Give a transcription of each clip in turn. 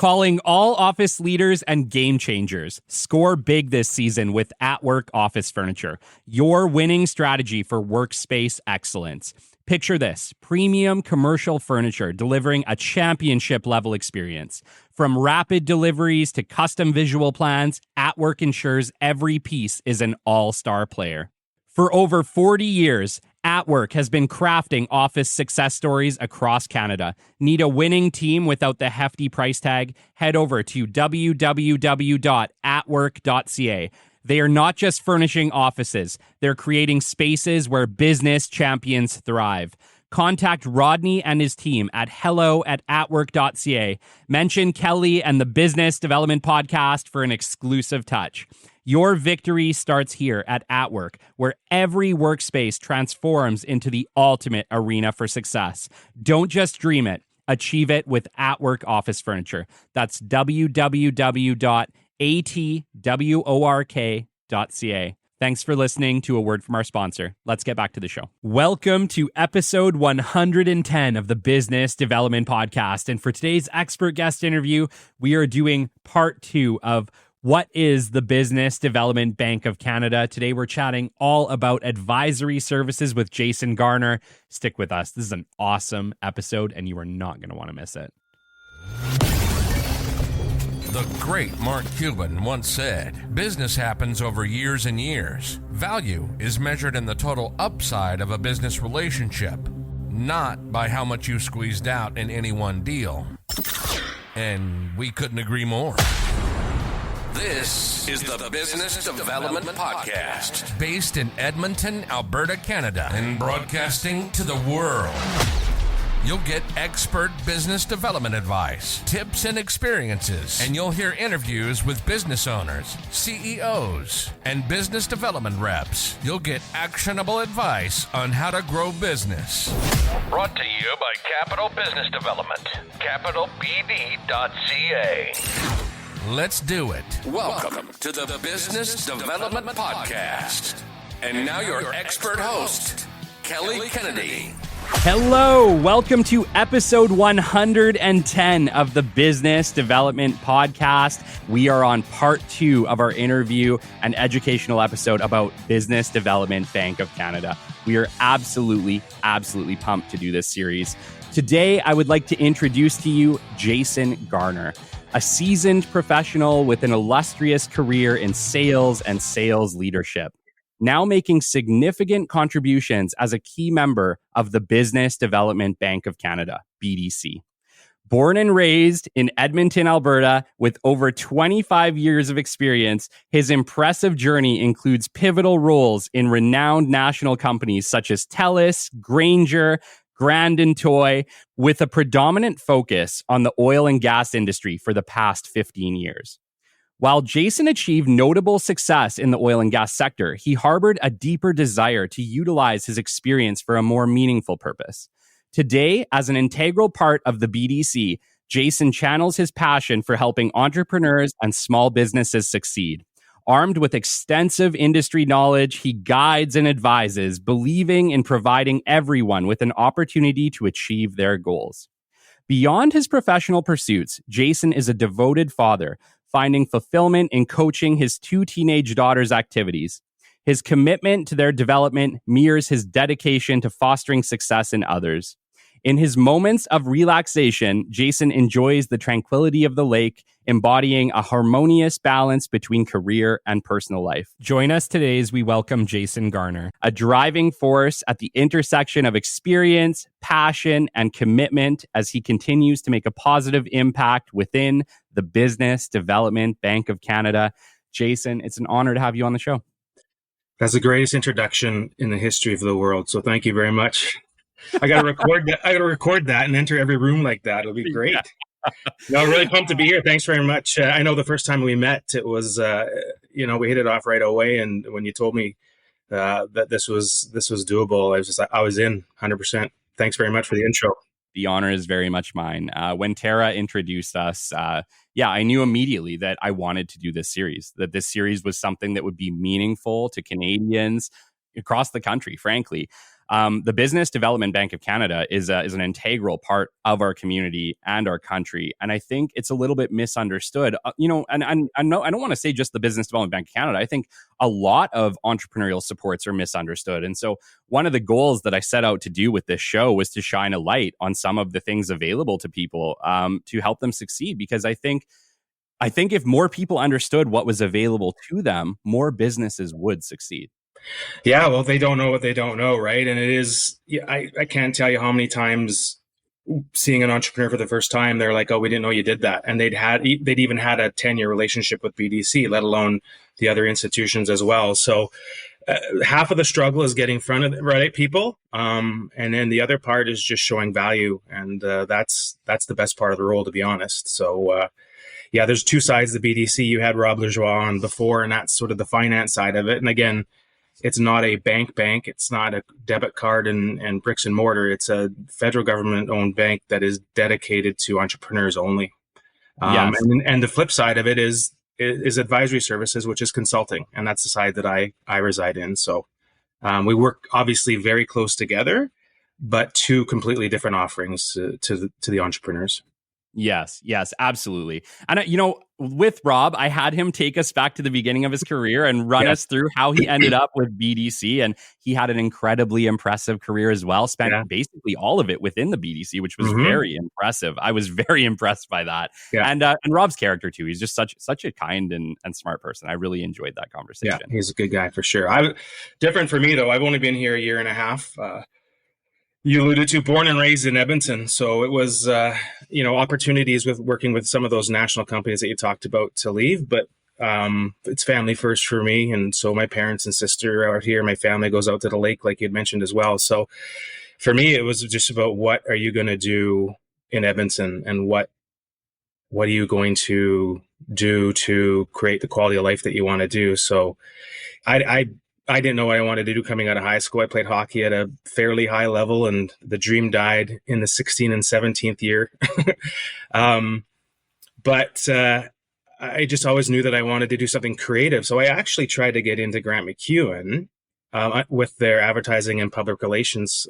Calling all office leaders and game changers. Score big this season with At-Work Office Furniture, your winning strategy for workspace excellence. Picture this: premium commercial furniture delivering a championship level experience. From rapid deliveries to custom visual plans, At-Work ensures every piece is an all-star player. For over 40 years, At-Work has been crafting office success stories across Canada. Need a winning team without the hefty price tag? Head over to www.atwork.ca. They are not just furnishing offices, they're creating spaces where business champions thrive. Contact Rodney and his team at hello@atwork.ca. Mention Kelly and the Business Development Podcast for an exclusive touch. Your victory starts here at At-Work, where every workspace transforms into the ultimate arena for success. Don't just dream it, achieve it with At-Work Office Furniture. That's www.atwork.ca. Thanks for listening to a word from our sponsor. Let's get back to the show. Welcome to episode 110 of the Business Development Podcast. And for today's expert guest interview, we are doing part 2 of what is the Business Development Bank of Canada. Today, we're chatting all about advisory services with Jason Garner. Stick with us. This is an awesome episode, and you are not going to want to miss it. The great Mark Cuban once said, "Business happens over years and years. Value is measured in the total upside of a business relationship, not by how much you squeezed out in any one deal." And we couldn't agree more. This is the Business Development Podcast, based in Edmonton, Alberta, Canada, and broadcasting to the world. You'll get expert business development advice, tips, and experiences, and you'll hear interviews with business owners, CEOs, and business development reps. You'll get actionable advice on how to grow business. Brought to you by Capital Business Development, capitalbd.ca. Let's do it. Welcome to the Business Development Podcast. And now your expert host, Kelly Kennedy. Hello, welcome to episode 110 of the Business Development Podcast. We are on part 2 of our interview and educational episode about Business Development Bank of Canada. We are absolutely pumped to do this series. Today, I would like to introduce to you Jason Garner, a seasoned professional with an illustrious career in sales and sales leadership, now making significant contributions as a key member of the Business Development Bank of Canada, BDC. Born and raised in Edmonton, Alberta, with over 25 years of experience, his impressive journey includes pivotal roles in renowned national companies such as TELUS, Grainger, Grandin Toy, with a predominant focus on the oil and gas industry for the past 15 years. While Jason achieved notable success in the oil and gas sector, he harbored a deeper desire to utilize his experience for a more meaningful purpose. Today, as an integral part of the BDC, Jason channels his passion for helping entrepreneurs and small businesses succeed. Armed with extensive industry knowledge, he guides and advises, believing in providing everyone with an opportunity to achieve their goals. Beyond his professional pursuits, Jason is a devoted father, finding fulfillment in coaching his 2 teenage daughters' activities. His commitment to their development mirrors his dedication to fostering success in others. In his moments of relaxation, Jason enjoys the tranquility of the lake, embodying a harmonious balance between career and personal life. Join us today as we welcome Jason Garner, a driving force at the intersection of experience, passion, and commitment as he continues to make a positive impact within the Business Development Bank of Canada. Jason, it's an honor to have you on the show. That's the greatest introduction in the history of the world. So thank you very much. I got to record that. I got to record that and enter every room like that. It'll be great. No, really pumped to be here. Thanks very much. I know the first time we met, it was, we hit it off right away. And when you told me that this was doable, I was in 100%. Thanks very much for the intro. The honor is very much mine. When Tara introduced us, I knew immediately that I wanted to do this series, that this series was something that would be meaningful to Canadians across the country, frankly. The Business Development Bank of Canada is an integral part of our community and our country. And I think it's a little bit misunderstood. And I don't want to say just the Business Development Bank of Canada. I think a lot of entrepreneurial supports are misunderstood. And so one of the goals that I set out to do with this show was to shine a light on some of the things available to people to help them succeed. Because I think if more people understood what was available to them, more businesses would succeed. Yeah, well, they don't know what they don't know, right? And it is, I can't tell you how many times seeing an entrepreneur for the first time, they're like, "Oh, we didn't know you did that," and they'd even had a 10-year relationship with BDC, let alone the other institutions as well. So half of the struggle is getting in front of the right people, and then the other part is just showing value, and that's the best part of the role, to be honest. So yeah, there's two sides of the BDC. You had Rob Lajoie on before, and that's sort of the finance side of it. And again, it's not a bank. It's not a debit card and bricks and mortar. It's a federal government owned bank that is dedicated to entrepreneurs only. Yes. And the flip side of it is advisory services, which is consulting. And that's the side that I reside in. So we work obviously very close together, but two completely different offerings to the entrepreneurs. Yes, absolutely. And, with Rob, I had him take us back to the beginning of his career and run us through how he ended up with BDC. And he had an incredibly impressive career as well, spent basically all of it within the BDC, which was very impressive. I was very impressed by that. Yeah. And Rob's character, too. He's just such a kind and smart person. I really enjoyed that conversation. Yeah, he's a good guy for sure. Different for me, though. I've only been here a year and a half. You alluded to born and raised in Edmonton. So it was, opportunities with working with some of those national companies that you talked about to leave. But it's family first for me. And so my parents and sister are here. My family goes out to the lake, like you'd mentioned as well. So for me, it was just about what are you going to do in Edmonton and what are you going to do to create the quality of life that you want to do? So I didn't know what I wanted to do coming out of high school. I played hockey at a fairly high level, and the dream died in the 16th and 17th year. But I just always knew that I wanted to do something creative. So I actually tried to get into Grant MacEwan with their advertising and public relations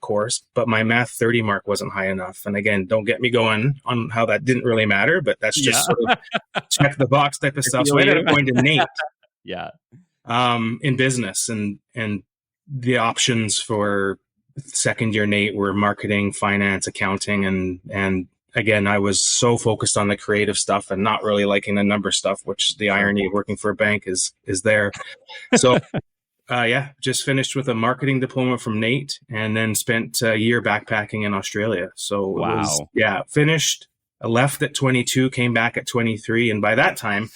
course, but my Math 30 mark wasn't high enough. And again, don't get me going on how that didn't really matter, but that's just sort of check the box type of stuff. So I ended up going to NAIT. Yeah. In business, and the options for second year NAIT were marketing, finance, accounting, and again, I was so focused on the creative stuff and not really liking the number stuff, which the irony of working for a bank is there. So just finished with a marketing diploma from NAIT, and then spent a year backpacking in Australia. So wow. Finished, left at 22, came back at 23, and by that time,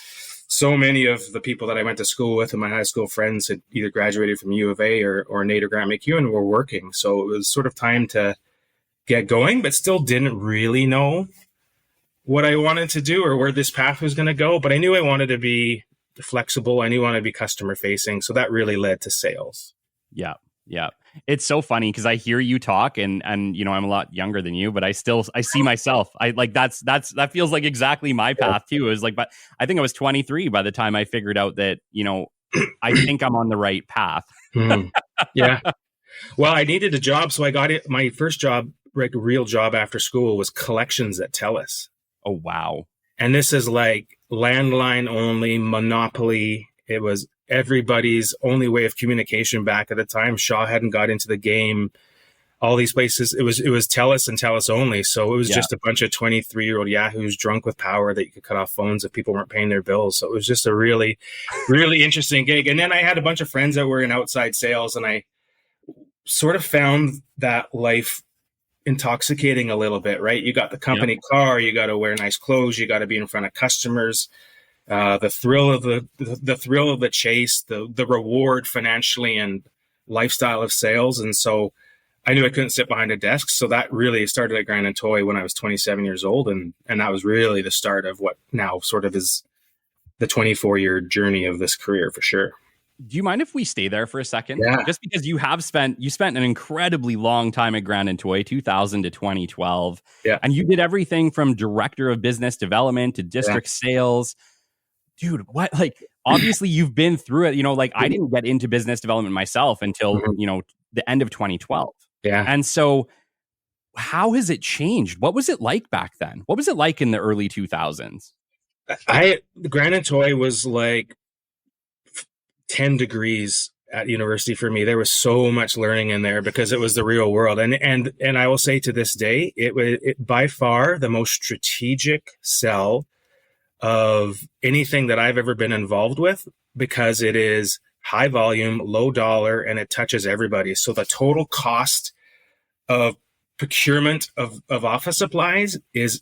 so many of the people that I went to school with and my high school friends had either graduated from U of A or NAIT or Grant MacEwan were working. So it was sort of time to get going, but still didn't really know what I wanted to do or where this path was going to go. But I knew I wanted to be flexible. I knew I wanted to be customer facing. So that really led to sales. Yeah. It's so funny because I hear you talk and I'm a lot younger than you, but I see myself. That feels like exactly my path too. It was like, but I think I was 23 by the time I figured out that, I think I'm on the right path. Yeah. Well, I needed a job. So I got it. My first job, like real job after school, was collections at TELUS. Oh, wow. And this is like landline only, monopoly. It was everybody's only way of communication back at the time. Shaw hadn't got into the game. All these places, it was TELUS and TELUS only. So it was just a bunch of 23-year-old yahoos drunk with power that you could cut off phones if people weren't paying their bills. So it was just a really, really interesting gig. And then I had a bunch of friends that were in outside sales, and I sort of found that life intoxicating a little bit, right? You got the company car, you got to wear nice clothes, you got to be in front of customers. The thrill of the chase, the reward financially and lifestyle of sales. And so I knew I couldn't sit behind a desk. So that really started at Grand & Toy when I was 27 years old. And that was really the start of what now sort of is the 24-year journey of this career for sure. Do you mind if we stay there for a second? Yeah. Just because you spent an incredibly long time at Grand & Toy, 2000 to 2012. Yeah. And you did everything from director of business development to district sales. Dude, what, obviously you've been through it, I didn't get into business development myself until, the end of 2012. Yeah. And so how has it changed? What was it like back then? What was it like in the early 2000s? The Grand Toy was like 10 degrees at university for me. There was so much learning in there because it was the real world. And I will say to this day, it was by far the most strategic sell of anything that I've ever been involved with, because it is high volume, low dollar, and it touches everybody. So the total cost of procurement of office supplies is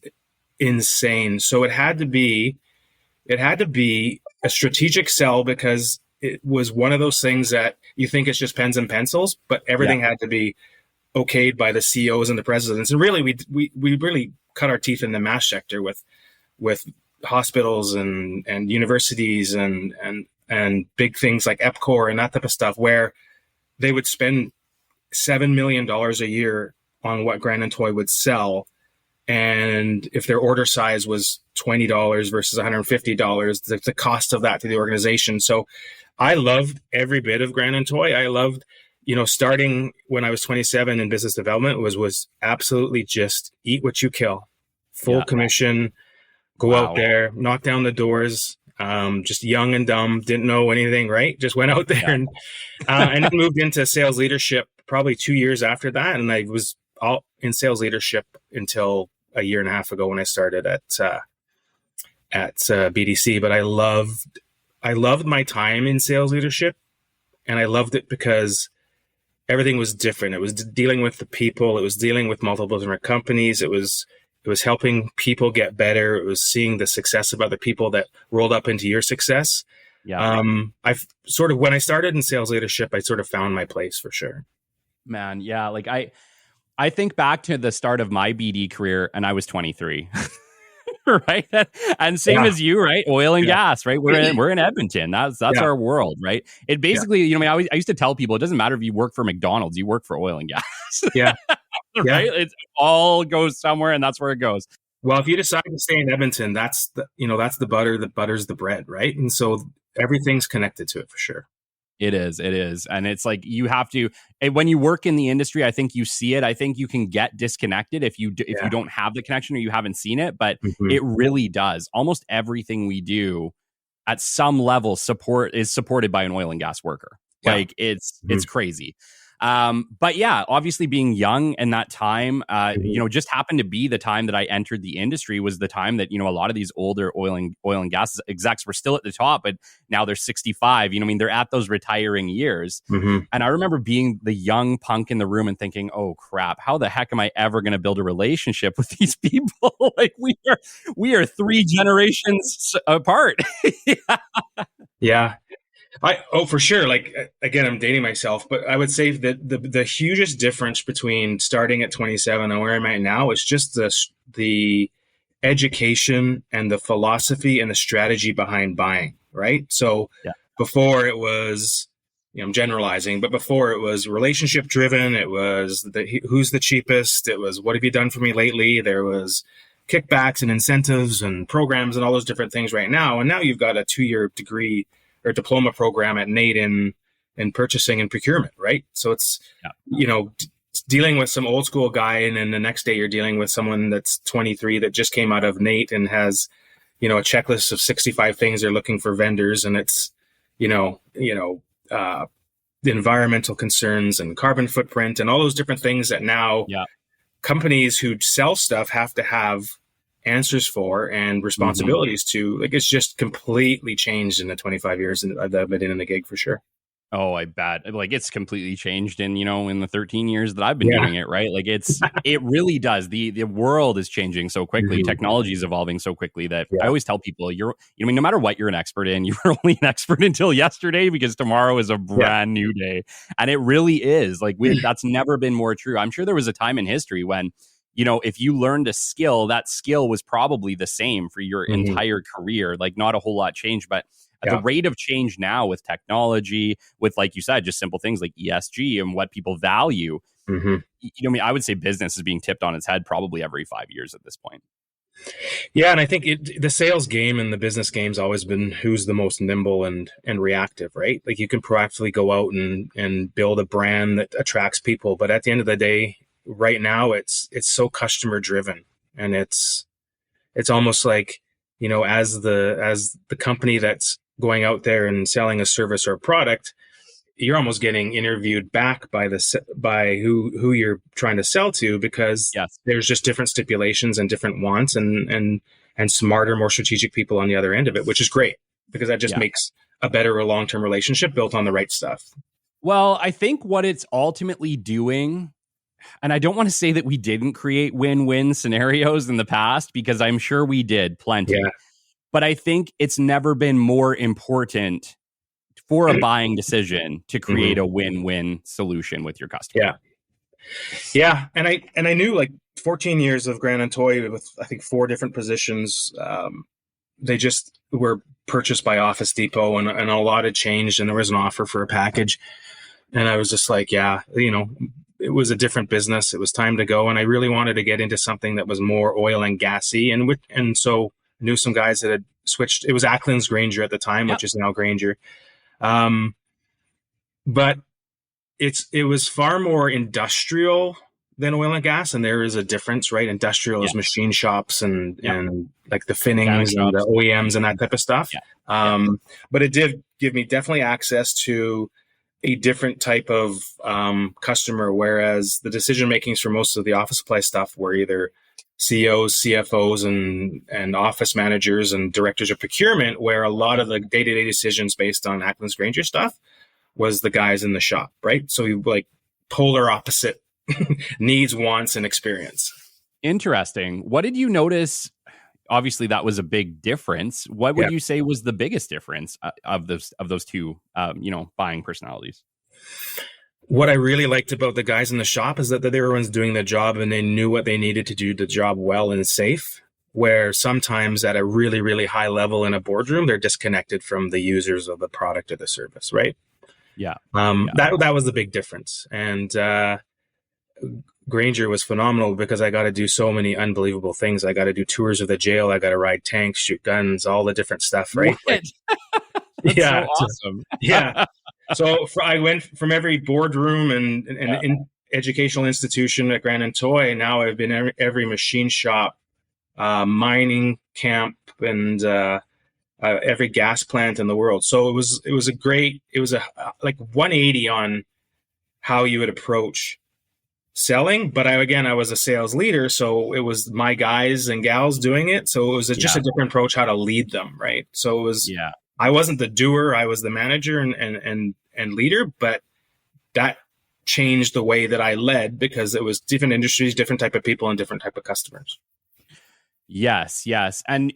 insane. So it had to be a strategic sell, because it was one of those things that you think it's just pens and pencils, but everything had to be okayed by the CEOs and the presidents. And really, we really cut our teeth in the mass sector with hospitals and universities and big things like EPCOR and that type of stuff, where they would spend $7 million a year on what Grand Toy would sell. And if their order size was $20 versus $150, the cost of that to the organization. So I loved every bit of Grand Toy. I loved, starting when I was 27 in business development was absolutely just eat what you kill, full commission, go out there, knock down the doors. Just young and dumb, didn't know anything, right? Just went out there and then moved into sales leadership probably 2 years after that. And I was all in sales leadership until a year and a half ago when I started at BDC. But I loved my time in sales leadership, and I loved it because everything was different. It was dealing with the people. It was dealing with multiple different companies. It was helping people get better. It was seeing the success of other people that rolled up into your success. Yeah. When I started in sales leadership, I sort of found my place for sure. Man, yeah. Like I think back to the start of my BD career, and I was 23. Right. And same as you, right? Oil and gas, right? We're in Edmonton. That's our world, right? It basically, I used to tell people, it doesn't matter if you work for McDonald's, you work for oil and gas. Yeah. Right. It all goes somewhere, and that's where it goes. Well, if you decide to stay in Edmonton, that's the butter that butters the bread, right? And so everything's connected to it for sure. It is. And it's like you have to, when you work in the industry, I think you see it. I think you can get disconnected if you don't have the connection or you haven't seen it, but it really does. Almost everything we do at some level is supported by an oil and gas worker. Yeah. Like it's crazy. But yeah, obviously being young in that time, just happened to be the time that I entered the industry was the time that, a lot of these older oil and gas execs were still at the top, but now they're 65, they're at those retiring years. And I remember being the young punk in the room and thinking, oh crap, how the heck am I ever going to build a relationship with these people? Like we are 3 generations apart. Yeah. For sure. Like, again, I'm dating myself, but I would say that the hugest difference between starting at 27 and where I'm at now is just the education and the philosophy and the strategy behind buying, right? So before it was, I'm generalizing, but before it was relationship driven. It was who's the cheapest. It was what have you done for me lately? There was kickbacks and incentives and programs and all those different things right now. And now you've got a 2-year degree or diploma program at NAIT in purchasing and procurement, right? So it's, dealing with some old school guy, and then the next day you're dealing with someone that's 23 that just came out of NAIT and has, a checklist of 65 things they're looking for vendors, and it's, the environmental concerns and carbon footprint and all those different things that now companies who sell stuff have to have answers for and responsibilities to. Like, it's just completely changed in the 25 years that I've been in the gig for sure. Oh, I bet. Like, it's completely changed in the 13 years that I've been doing it, right? Like, it really does. The world is changing so quickly. Technology is evolving so quickly that I always tell people, no matter what you're an expert in, you were only an expert until yesterday, because tomorrow is a brand new day. And it really is. Like, that's never been more true. I'm sure there was a time in history when, if you learned a skill, that skill was probably the same for your entire career. Like, not a whole lot changed, but at the rate of change now with technology, with, like you said, just simple things like ESG and what people value, I would say business is being tipped on its head probably every 5 years at this point. Yeah, and I think the sales game and the business game's always been who's the most nimble and reactive, right? Like you can proactively go out and build a brand that attracts people, but at the end of the day, right now it's so customer driven, and it's almost like, as the company that's going out there and selling a service or a product, you're almost getting interviewed back by who you're trying to sell to, because Yes. there's just different stipulations and different wants and smarter, more strategic people on the other end of it, which is great, because that just Yeah. makes a better long-term relationship built on the right stuff. Well, I think what it's ultimately doing, and I don't want to say that we didn't create win-win scenarios in the past, because I'm sure we did plenty. Yeah. But I think it's never been more important for a buying decision to create a win-win solution with your customer. Yeah. Yeah. And I knew, like, 14 years of Grand and Toy with, I think, 4 different positions. They just were purchased by Office Depot, and a lot had changed, and there was an offer for a package. And I was just like, yeah, it was a different business. It was time to go. And I really wanted to get into something that was more oil and gassy. And so I knew some guys that had switched. It was Ackland's Granger at the time, which is now Granger. But it was far more industrial than oil and gas. And there is a difference, right? Industrial is machine shops and like the Finnings and the OEMs and that type of stuff. But it did give me definitely access to a different type of customer, whereas the decision makings for most of the office supply stuff were either CEOs, CFOs, and office managers and directors of procurement, where a lot of the day-to-day decisions based on Ackland's Granger stuff was the guys in the shop, right? So you like polar opposite needs, wants, and experience. Interesting. What did you notice? Obviously, that was a big difference. What would you say was the biggest difference of those two, buying personalities? What I really liked about the guys in the shop is that they were ones doing the job, and they knew what they needed to do the job well and safe. Where sometimes at a really, really high level in a boardroom, they're disconnected from the users of the product or the service, right? Yeah. That was the big difference. And Granger was phenomenal because I got to do so many unbelievable things. I got to do tours of the jail. I got to ride tanks, shoot guns, all the different stuff, right? That's so awesome. Yeah. So I went from every boardroom and in educational institution at Grand and Toy. And now I've been every machine shop, mining camp, and every gas plant in the world. So it was a like 180 on how you would approach selling. But I was a sales leader, so it was my guys and gals doing it. So it was just a different approach how to lead them, right? So it was I wasn't the doer, I was the manager and leader, but that changed the way that I led because it was different industries, different type of people, and different type of customers. Yes. And,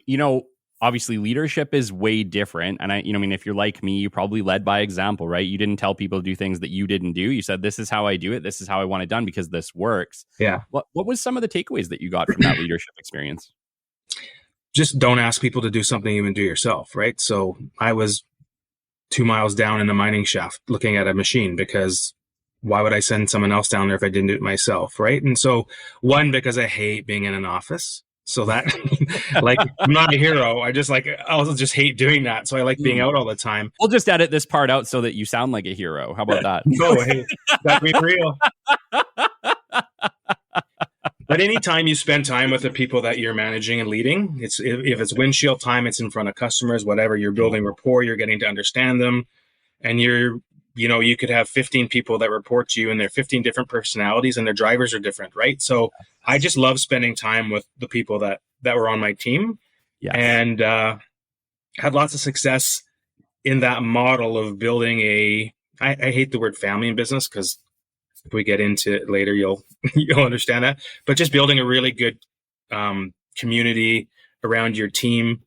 obviously leadership is way different. And if you're like me, you probably led by example, right? You didn't tell people to do things that you didn't do. You said, this is how I do it. This is how I want it done because this works. Yeah. What was some of the takeaways that you got from that leadership experience? Just don't ask people to do something you even do yourself, right? So I was 2 miles down in a mining shaft looking at a machine because why would I send someone else down there if I didn't do it myself, right? And so because I hate being in an office. So that, like, I'm not a hero. I also just hate doing that. So I like being out all the time. We'll just edit this part out so that you sound like a hero. How about that? No, hey, that'd be real. But anytime you spend time with the people that you're managing and leading, if it's windshield time, it's in front of customers, whatever, you're building rapport, you're getting to understand them. And you could have 15 people that report to you and they're 15 different personalities and their drivers are different, right? So I just love spending time with the people that were on my team and had lots of success in that model of building I hate the word family in business because if we get into it later, you'll understand that. But just building a really good community around your team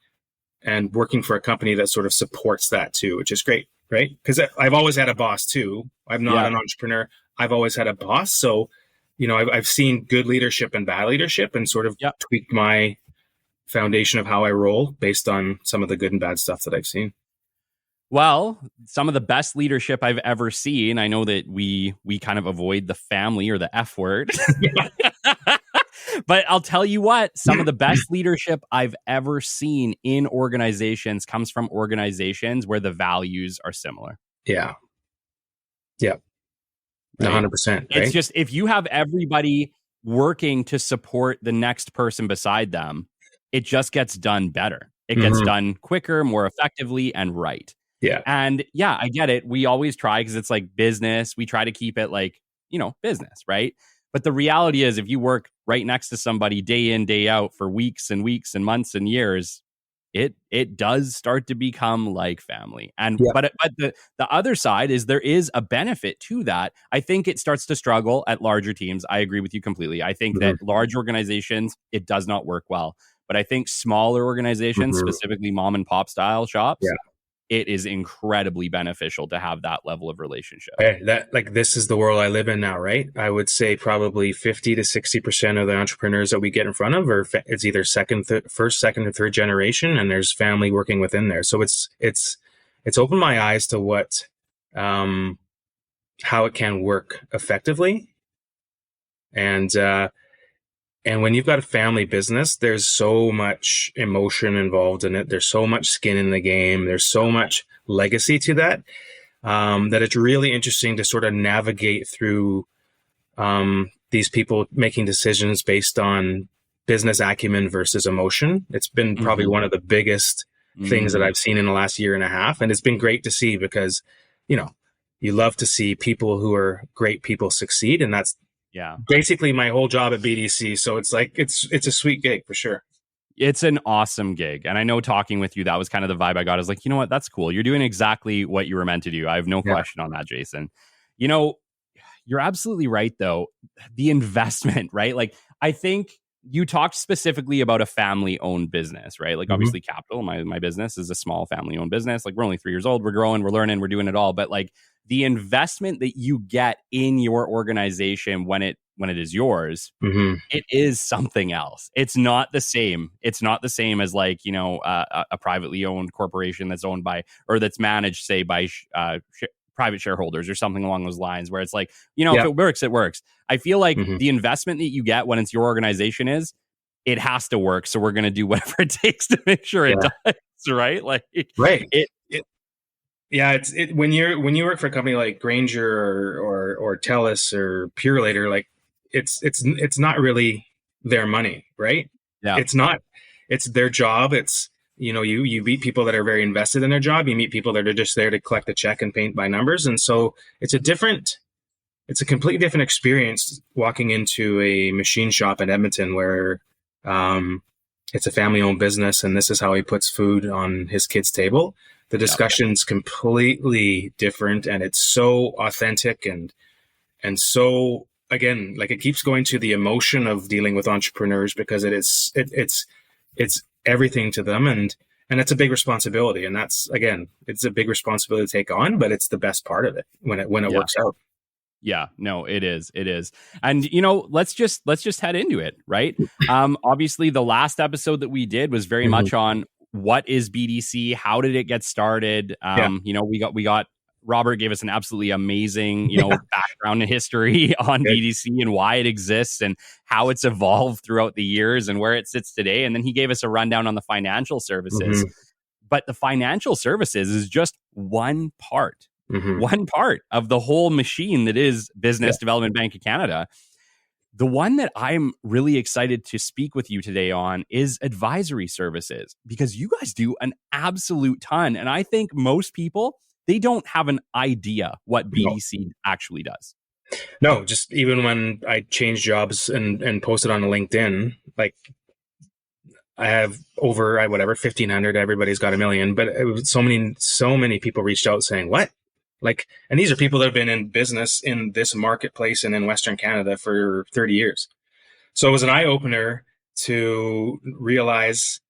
and working for a company that sort of supports that too, which is great, right? Because I've always had a boss too. I'm not an entrepreneur. I've always had a boss. So, I've seen good leadership and bad leadership and sort of tweaked my foundation of how I roll based on some of the good and bad stuff that I've seen. Well, some of the best leadership I've ever seen. I know that we kind of avoid the family or the F word. But I'll tell you what, some of the best leadership I've ever seen in organizations comes from organizations where the values are similar. Yeah. Yeah. Right? 100%. It's Right. just, if you have everybody working to support the next person beside them, it just gets done better. It gets done quicker, more effectively, and right. Yeah. And yeah, I get it. We always try, because it's like business. We try to keep it like, business, right? But the reality is, if you work right next to somebody day in, day out for weeks and weeks and months and years, it does start to become like family. And Yeah. but the other side is, there is a benefit to that. I think it starts to struggle at larger teams. I agree with you completely. I think that large organizations, it does not work well. But I think smaller organizations, specifically mom and pop style shops, it is incredibly beneficial to have that level of relationship. Hey, this is the world I live in now, right? I would say probably 50 to 60% of the entrepreneurs that we get in front of it's either first, second, or third generation, and there's family working within there. So it's opened my eyes to what, how it can work effectively. And when you've got a family business, there's so much emotion involved in it. There's so much skin in the game. There's so much legacy to that, that it's really interesting to sort of navigate through these people making decisions based on business acumen versus emotion. It's been probably one of the biggest things that I've seen in the last year and a half. And it's been great to see, because, you love to see people who are great people succeed. And that's basically my whole job at BDC. So it's like, it's a sweet gig for sure. It's an awesome gig. And I know, talking with you, that was kind of the vibe I got. I was like, you know what? That's cool. You're doing exactly what you were meant to do. I have no question on that, Jason. You're absolutely right, though. The investment, right? Like, I think you talked specifically about a family-owned business, right? Like, obviously, Capital, my business, is a small family-owned business. Like, we're only 3 years old. We're growing. We're learning. We're doing it all. But like, the investment that you get in your organization when it is yours, it is something else. It's not the same. It's not the same as like, a privately owned corporation that's owned by, or that's managed, say, by private shareholders or something along those lines, where it's like, if it works, it works. I feel like the investment that you get when it's your organization it has to work. So we're going to do whatever it takes to make sure it does. Right. Like, right. It's when you work for a company like Grainger or TELUS or Purelator, like it's not really their money, right? Yeah. It's not. It's their job. It's, you meet people that are very invested in their job. You meet people that are just there to collect a check and paint by numbers. And so it's a completely different experience walking into a machine shop in Edmonton, where it's a family-owned business, and this is how he puts food on his kid's table. The discussion's completely different, and it's so authentic and so, again, like, it keeps going to the emotion of dealing with entrepreneurs, because it's everything to them, and it's a big responsibility. And that's, again, it's a big responsibility to take on, but it's the best part of it when it works out. Yeah, no, it is. It is. And, let's just head into it. Right. Obviously, the last episode that we did was very much on what is BDC? How did it get started? We got Robert gave us an absolutely amazing, background and history on BDC and why it exists and how it's evolved throughout the years and where it sits today. And then he gave us a rundown on the financial services. But the financial services is just one part of the whole machine that is Business Development Bank of Canada. The one that I'm really excited to speak with you today on is advisory services, because you guys do an absolute ton. And I think most people, they don't have an idea what BDC actually does. No, just even when I changed jobs and posted on LinkedIn, like, I have over 1,500. Everybody's got a million, but it was so many people reached out saying, what? Like, and these are people that have been in business in this marketplace and in Western Canada for 30 years. So it was an eye opener to realize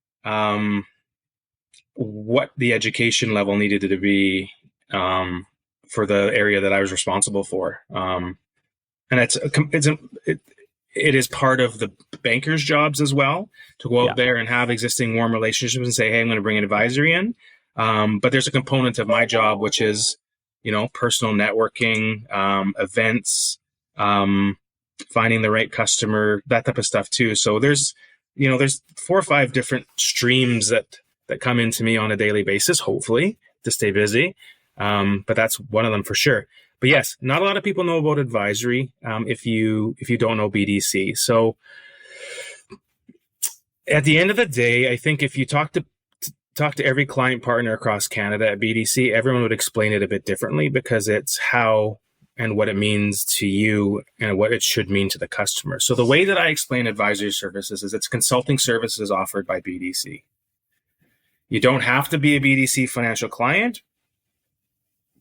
what the education level needed to be for the area that I was responsible for. And it is part of the bankers' jobs as well, to go out there and have existing warm relationships and say, hey, I'm going to bring an advisory in. But there's a component of my job, which is, personal networking, events, finding the right customer, that type of stuff too. So there's 4 or 5 different streams that come into me on a daily basis, hopefully, to stay busy. But that's one of them for sure. But yes, not a lot of people know about advisory if you don't know BDC. So at the end of the day, I think if you talk to every client partner across Canada at BDC, everyone would explain it a bit differently, because it's how and what it means to you and what it should mean to the customer. So the way that I explain advisory services is it's consulting services offered by BDC. You don't have to be a BDC financial client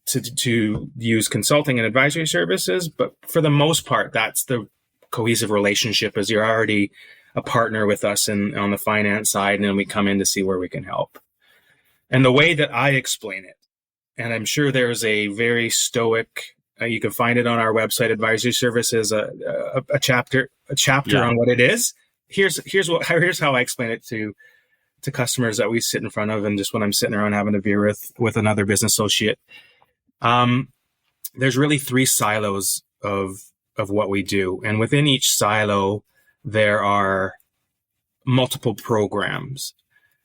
to use consulting and advisory services, but for the most part, that's the cohesive relationship, is you're already a partner with us on the finance side, and then we come in to see where we can help. And the way that I explain it, and I'm sure there's a very stoic, you can find it on our website, advisory services, a chapter on what it is. Here's how I explain it to customers that we sit in front of, and just when I'm sitting around having a beer with another business associate. There's really 3 silos of what we do, and within each silo there are multiple programs.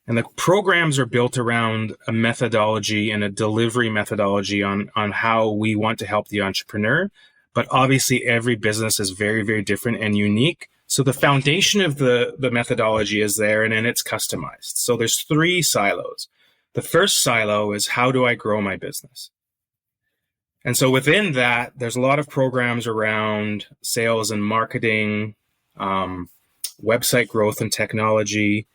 And the programs are built around a methodology and a delivery methodology on how we want to help the entrepreneur. But obviously every business is very, very different and unique. So the foundation of the methodology is there, and then it's customized. So there's 3 silos. The first silo is, how do I grow my business? And so within that, there's a lot of programs around sales and marketing, website growth and technology.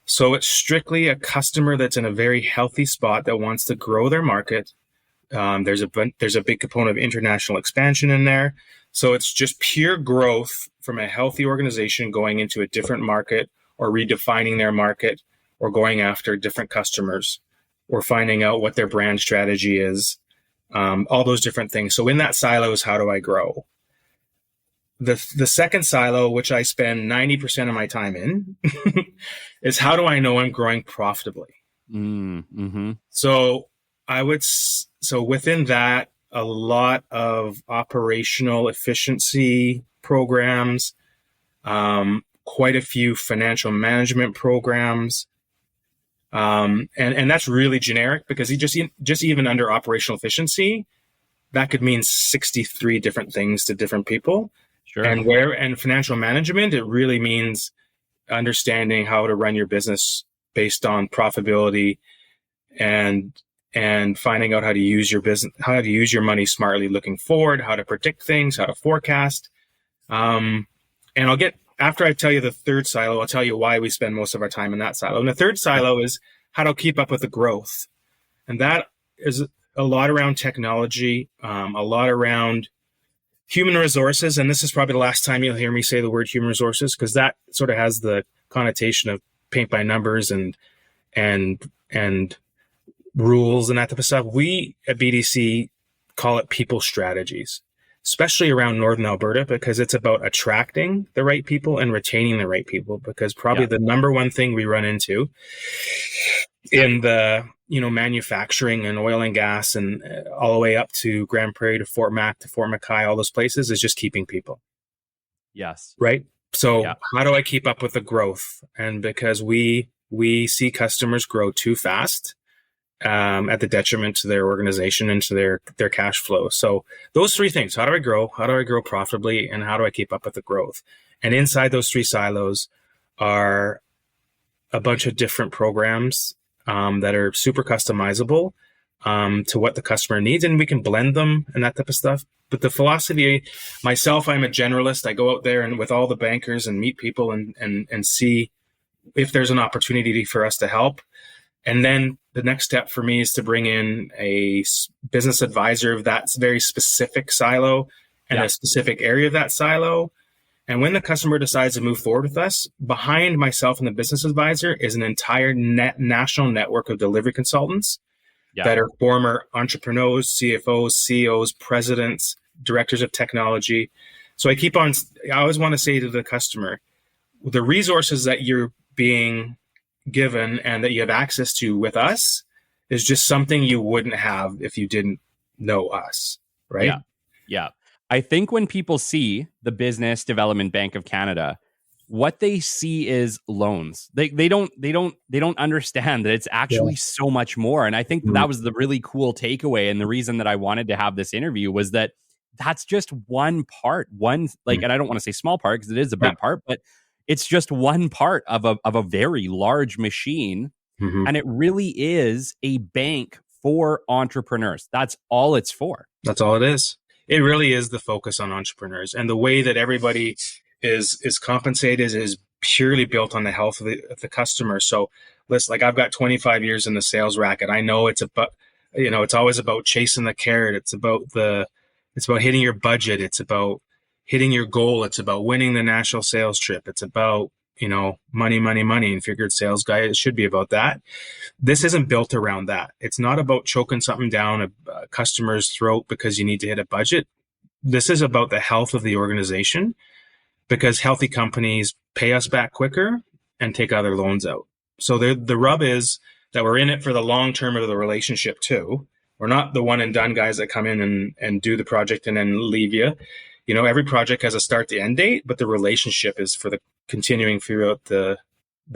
So it's strictly a customer that's in a very healthy spot that wants to grow their market. There's a big component of international expansion in there. So it's just pure growth from a healthy organization going into a different market, or redefining their market, or going after different customers, or finding out what their brand strategy is, all those different things. So in that silo is, how do I grow? The second silo, which I spend 90% of my time in, is, how do I know I'm growing profitably? Mm-hmm. So within that, a lot of operational efficiency programs, quite a few financial management programs. And that's really generic, because you just even under operational efficiency, that could mean 63 different things to different people. Sure. And financial management, it really means understanding how to run your business based on profitability, and finding out how to use your business, how to use your money smartly looking forward, how to predict things, how to forecast. And after I tell you the third silo, I'll tell you why we spend most of our time in that silo. And the third silo is how to keep up with the growth. And that is a lot around technology, a lot around human resources. And this is probably the last time you'll hear me say the word human resources, because that sort of has the connotation of paint by numbers and rules and that type of stuff. We at BDC call it people strategies, especially around Northern Alberta, because it's about attracting the right people and retaining the right people. Because probably the number one thing we run into in the manufacturing and oil and gas and all the way up to Grand Prairie to Fort Mac to Fort Mackay, all those places, is just keeping people. Yes. Right. So how do I keep up with the growth? And because we see customers grow too fast, at the detriment to their organization and to their cash flow. So those 3 things: how do I grow? How do I grow profitably? And how do I keep up with the growth? And inside those 3 silos are a bunch of different programs that are super customizable to what the customer needs, and we can blend them and that type of stuff. But the philosophy, myself, I'm a generalist. I go out there and with all the bankers and meet people and see if there's an opportunity for us to help. And then the next step for me is to bring in a business advisor of that very specific silo and a specific area of that silo. And when the customer decides to move forward with us, behind myself and the business advisor is an entire national network of delivery consultants that are former entrepreneurs, CFOs, CEOs, presidents, directors of technology. So I always want to say to the customer, the resources that you're being given and that you have access to with us is just something you wouldn't have if you didn't know us, right? Yeah. I think when people see the Business Development Bank of Canada, what they see is loans. They don't understand that it's Yeah. actually so much more. And I think that was the really cool takeaway. And the reason that I wanted to have this interview was that that's just one part, Mm. and I don't want to say small part because it is a Yeah. big part, but it's just one part of a very large machine. Mm-hmm. And it really is a bank for entrepreneurs. That's all it's for. That's all it is. It really is the focus on entrepreneurs, and the way that everybody is compensated is purely built on the health of the customer. So listen, like I've got 25 years in the sales racket. I know it's about, it's always about chasing the carrot. It's about hitting your budget. It's about hitting your goal. It's about winning the national sales trip. It's about, money, money, money. And if you're a good sales guy, it should be about that. This isn't built around that. It's not about choking something down a customer's throat because you need to hit a budget. This is about the health of the organization, because healthy companies pay us back quicker and take other loans out. So the rub is that we're in it for the long term of the relationship too. We're not the one and done guys that come in and do the project and then leave you. Every project has a start to end date, but the relationship is for the continuing throughout the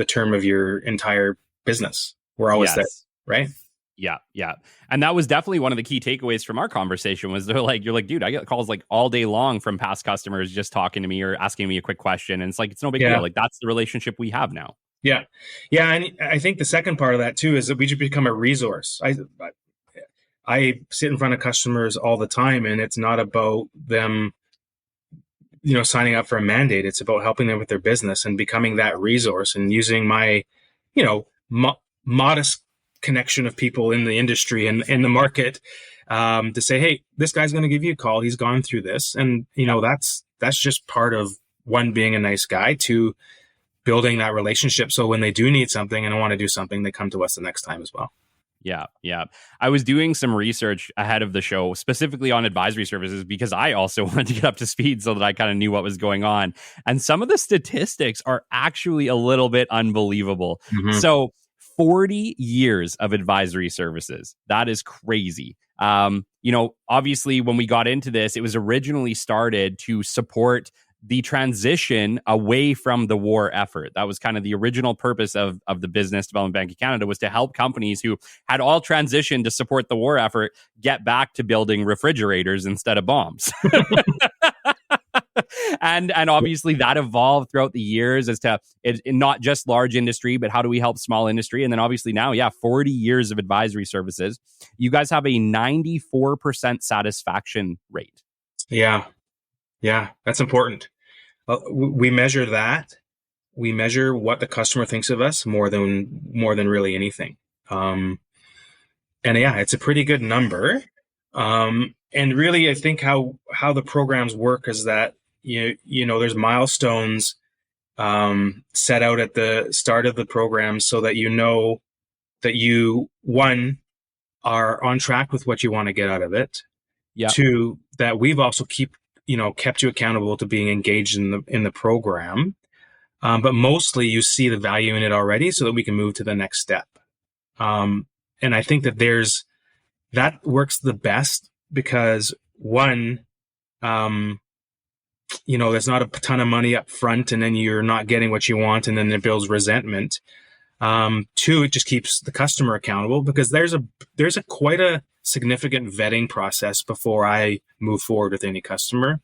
term of your entire business. We're always there, right? Yeah. Yeah. And that was definitely one of the key takeaways from our conversation was you're like, dude, I get calls like all day long from past customers just talking to me or asking me a quick question. And it's like, it's no big deal. Like that's the relationship we have now. Yeah. Yeah. And I think the second part of that too, is that we just become a resource. I sit in front of customers all the time, and it's not about them, signing up for a mandate. It's about helping them with their business and becoming that resource and using my, modest connection of people in the industry and in the market to say, hey, this guy's going to give you a call. He's gone through this. And, that's just part of one, being a nice guy, two, building that relationship. So when they do need something and want to do something, they come to us the next time as well. Yeah. Yeah. I was doing some research ahead of the show, specifically on advisory services, because I also wanted to get up to speed so that I kind of knew what was going on. And some of the statistics are actually a little bit unbelievable. Mm-hmm. So 40 years of advisory services. That is crazy. Obviously, when we got into this, it was originally started to support the transition away from the war effort. That was kind of the original purpose of the Business Development Bank of Canada, was to help companies who had all transitioned to support the war effort get back to building refrigerators instead of bombs. And obviously that evolved throughout the years as to it not just large industry, but how do we help small industry? And then obviously now, 40 years of advisory services. You guys have a 94% satisfaction rate. Yeah. Yeah, that's important. We measure that. We measure what the customer thinks of us more than really anything. And it's a pretty good number. And really, I think how the programs work is that there's milestones set out at the start of the program so that that you, one, are on track with what you want to get out of it. Yeah. Two, that we've also kept you accountable to being engaged in the program. But mostly you see the value in it already so that we can move to the next step. And I think that that works the best because one, there's not a ton of money up front and then you're not getting what you want and then it builds resentment. Two, it just keeps the customer accountable because there's quite a significant vetting process before I move forward with any customer,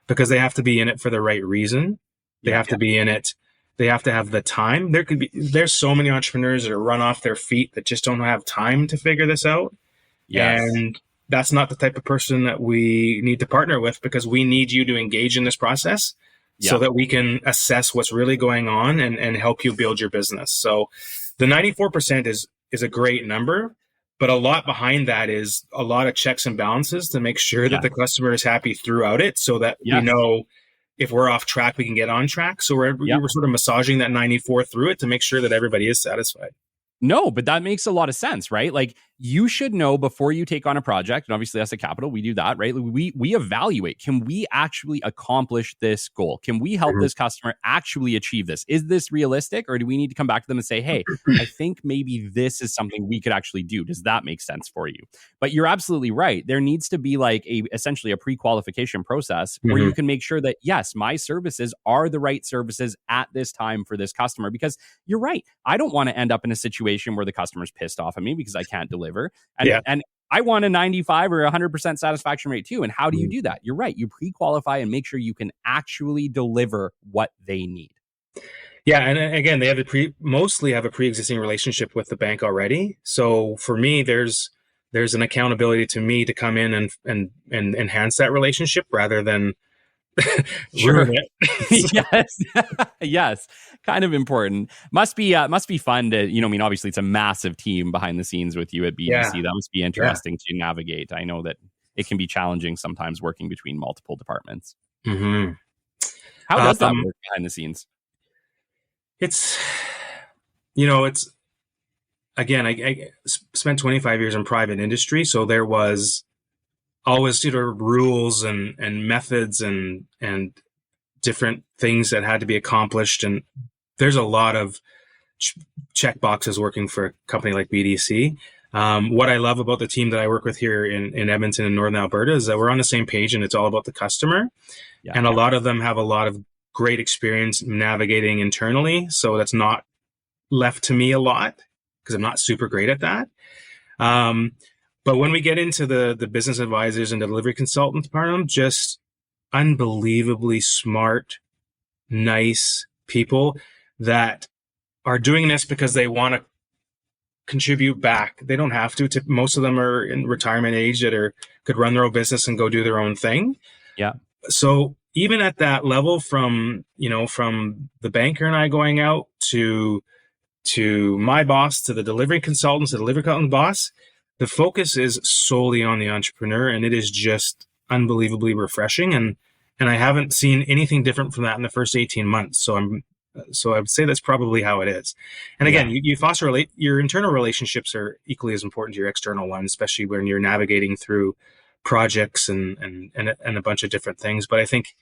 because they have to be in it for the right reason. They have to be in it. They have to have the time. There's so many entrepreneurs that are run off their feet that just don't have time to figure this out. Yes. And that's not the type of person that we need to partner with, because we need you to engage in this process so that we can assess what's really going on and help you build your business. So the 94% is a great number, but a lot behind that is a lot of checks and balances to make sure that the customer is happy throughout it, so that we know if we're off track, we can get on track. So we're sort of massaging that 94 through it to make sure that everybody is satisfied. No, but that makes a lot of sense, right? Like you should know before you take on a project, and obviously as a capital, we do that, right? We evaluate, can we actually accomplish this goal? Can we help this customer actually achieve this? Is this realistic? Or do we need to come back to them and say, hey, I think maybe this is something we could actually do. Does that make sense for you? But you're absolutely right. There needs to be like essentially a pre-qualification process where you can make sure that, yes, my services are the right services at this time for this customer. Because you're right. I don't want to end up in a situation where the customer's pissed off at me because I can't deliver. And I want a 95 or 100% satisfaction rate too. And how do you do that? You're right. You pre-qualify and make sure you can actually deliver what they need. Yeah, and again, they have mostly have a pre-existing relationship with the bank already. So for me, there's an accountability to me to come in and enhance that relationship rather than ruin it. Yes. Yes. Kind of important. Must be fun to, I mean, obviously it's a massive team behind the scenes with you at BDC. Yeah. That must be interesting to navigate. I know that it can be challenging sometimes working between multiple departments. Mm-hmm. How does that work behind the scenes? It's again, I spent 25 years in private industry. So there was always rules and methods and different things that had to be accomplished. And there's a lot of check boxes working for a company like BDC. What I love about the team that I work with here in Edmonton and Northern Alberta is that we're on the same page and it's all about the customer. Yeah. And a lot of them have a lot of great experience navigating internally. So that's not left to me a lot because I'm not super great at that. But when we get into the business advisors and delivery consultants part of them, just unbelievably smart, nice people that are doing this because they want to contribute back. They don't have to. Most of them are in retirement age that could run their own business and go do their own thing. Yeah. So even at that level, from the banker and I going out to my boss, to the delivery consultants, the delivery consultant boss, the focus is solely on the entrepreneur, and it is just unbelievably refreshing. And I haven't seen anything different from that in the first 18 months. So I would say that's probably how it is. And again, you foster your internal relationships are equally as important to your external ones, especially when you're navigating through projects and a bunch of different things. But I think,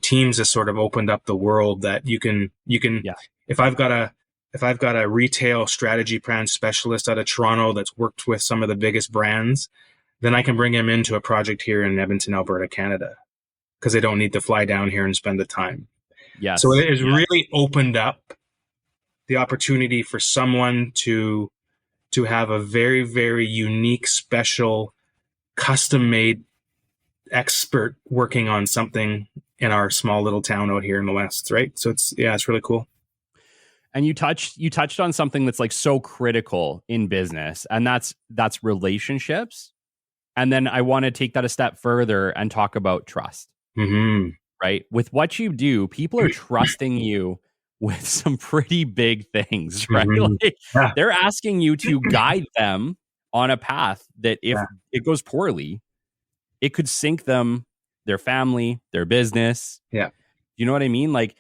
teams has sort of opened up the world that you can, if I've got a retail strategy plan specialist out of Toronto that's worked with some of the biggest brands, then I can bring him into a project here in Edmonton, Alberta, Canada, because they don't need to fly down here and spend the time. Yes. So it has really opened up the opportunity for someone to have a very, very unique, special, custom-made expert working on something in our small little town out here in the West, right? So it's really cool. And you touched on something that's like so critical in business, and that's relationships. And then I want to take that a step further and talk about trust. Mm-hmm. Right? With what you do, people are trusting you with some pretty big things, right? Mm-hmm. They're asking you to guide them on a path that if it goes poorly, it could sink them, their family, their business. Yeah. You know what I mean? Like,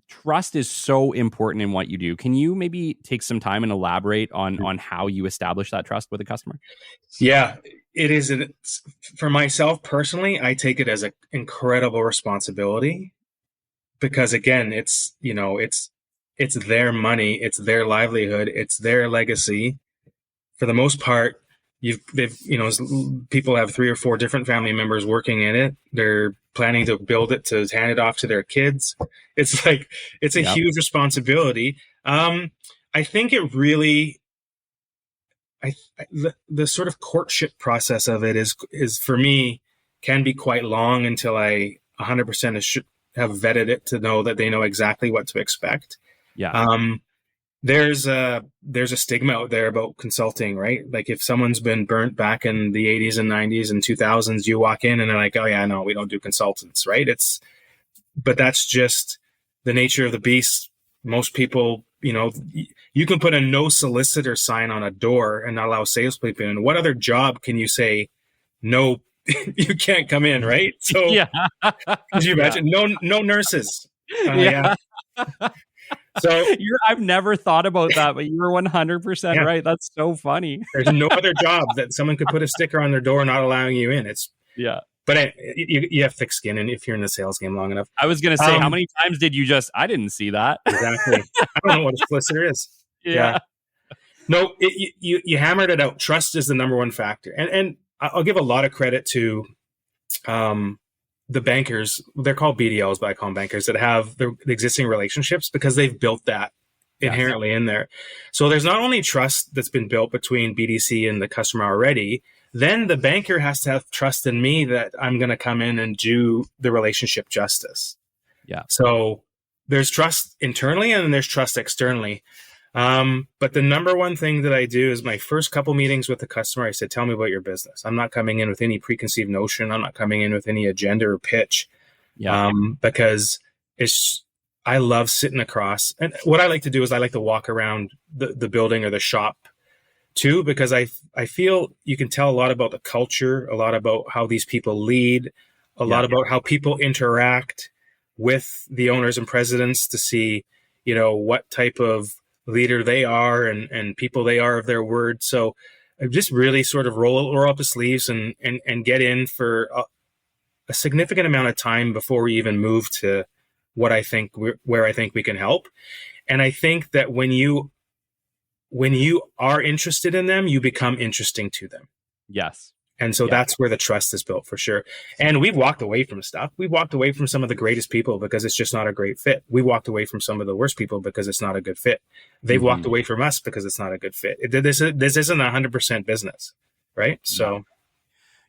trust is so important in what you do. Can you maybe take some time and elaborate on how you establish that trust with a customer? Yeah, it is. For myself personally, I take it as an incredible responsibility because, again, it's their money, it's their livelihood, it's their legacy. For the most part, people have 3 or 4 different family members working in it. They're planning to build it to hand it off to their kids. It's a huge responsibility. I think it really, the sort of courtship process of it is for me can be quite long until I 100% have vetted it to know that they know exactly what to expect. Yeah. There's a stigma out there about consulting, right? Like if someone's been burnt back in the 80s and 90s and 2000s, you walk in and they're like, oh yeah, no, we don't do consultants, right? But that's just the nature of the beast. Most people, you can put a no solicitor sign on a door and not allow salespeople in. What other job can you say, no, you can't come in, right? So yeah. Could you imagine? No nurses. So I've never thought about that, but you're 100% right. That's so funny. There's no other job that someone could put a sticker on their door not allowing you in. But you have thick skin, and if you're in the sales game long enough. I was going to say, how many times did you I didn't see that. Exactly. I don't know what a solicitor is. Yeah. No, you hammered it out. Trust is the number one factor. And I'll give a lot of credit to the bankers. They're called BDLs, but I call them bankers, that have the existing relationships, because they've built that inherently in there. So there's not only trust that's been built between BDC and the customer already, then the banker has to have trust in me that I'm going to come in and do the relationship justice. Yeah. So there's trust internally and then there's trust externally. But the number one thing that I do is my first couple meetings with the customer, I said, tell me about your business. I'm not coming in with any preconceived notion. I'm not coming in with any agenda or pitch. Because I love sitting across. And what I like to do is I like to walk around the building or the shop too, because I feel you can tell a lot about the culture, a lot about how these people lead, a lot about how people interact with the owners and presidents to see, what type of leader they are and people they are of their word. So I just really sort of roll up the sleeves and get in for a significant amount of time before we even move to where I think we can help. And I think that when you are interested in them, you become interesting to them. Yes. And so that's where the trust is built for sure. And we've walked away from stuff. We've walked away from some of the greatest people because it's just not a great fit. We walked away from some of the worst people because it's not a good fit. They've walked away from us because it's not a good fit. This isn't 100% business, right? So.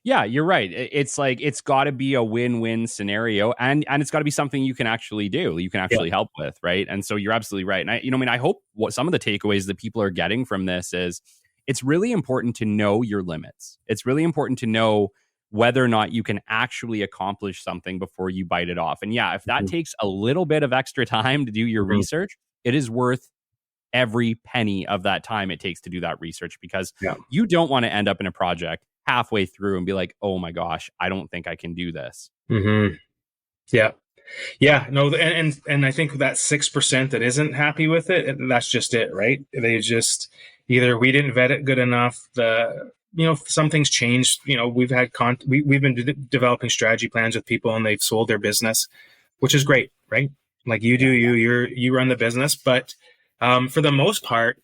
Yeah, you're right. It's like, it's got to be a win-win scenario, and it's got to be something you can actually do, you can actually help with, right? And so you're absolutely right. And I hope what some of the takeaways that people are getting from this is it's really important to know your limits. It's really important to know whether or not you can actually accomplish something before you bite it off. And if that takes a little bit of extra time to do your research, it is worth every penny of that time it takes to do that research, because you don't want to end up in a project halfway through and be like, oh my gosh, I don't think I can do this. Yeah. No. And I think that 6% that isn't happy with it, that's just it, right? They just either we didn't vet it good enough. Some things changed. We've had we've been developing strategy plans with people and they've sold their business, which is great, right? Like you do, you run the business, but for the most part,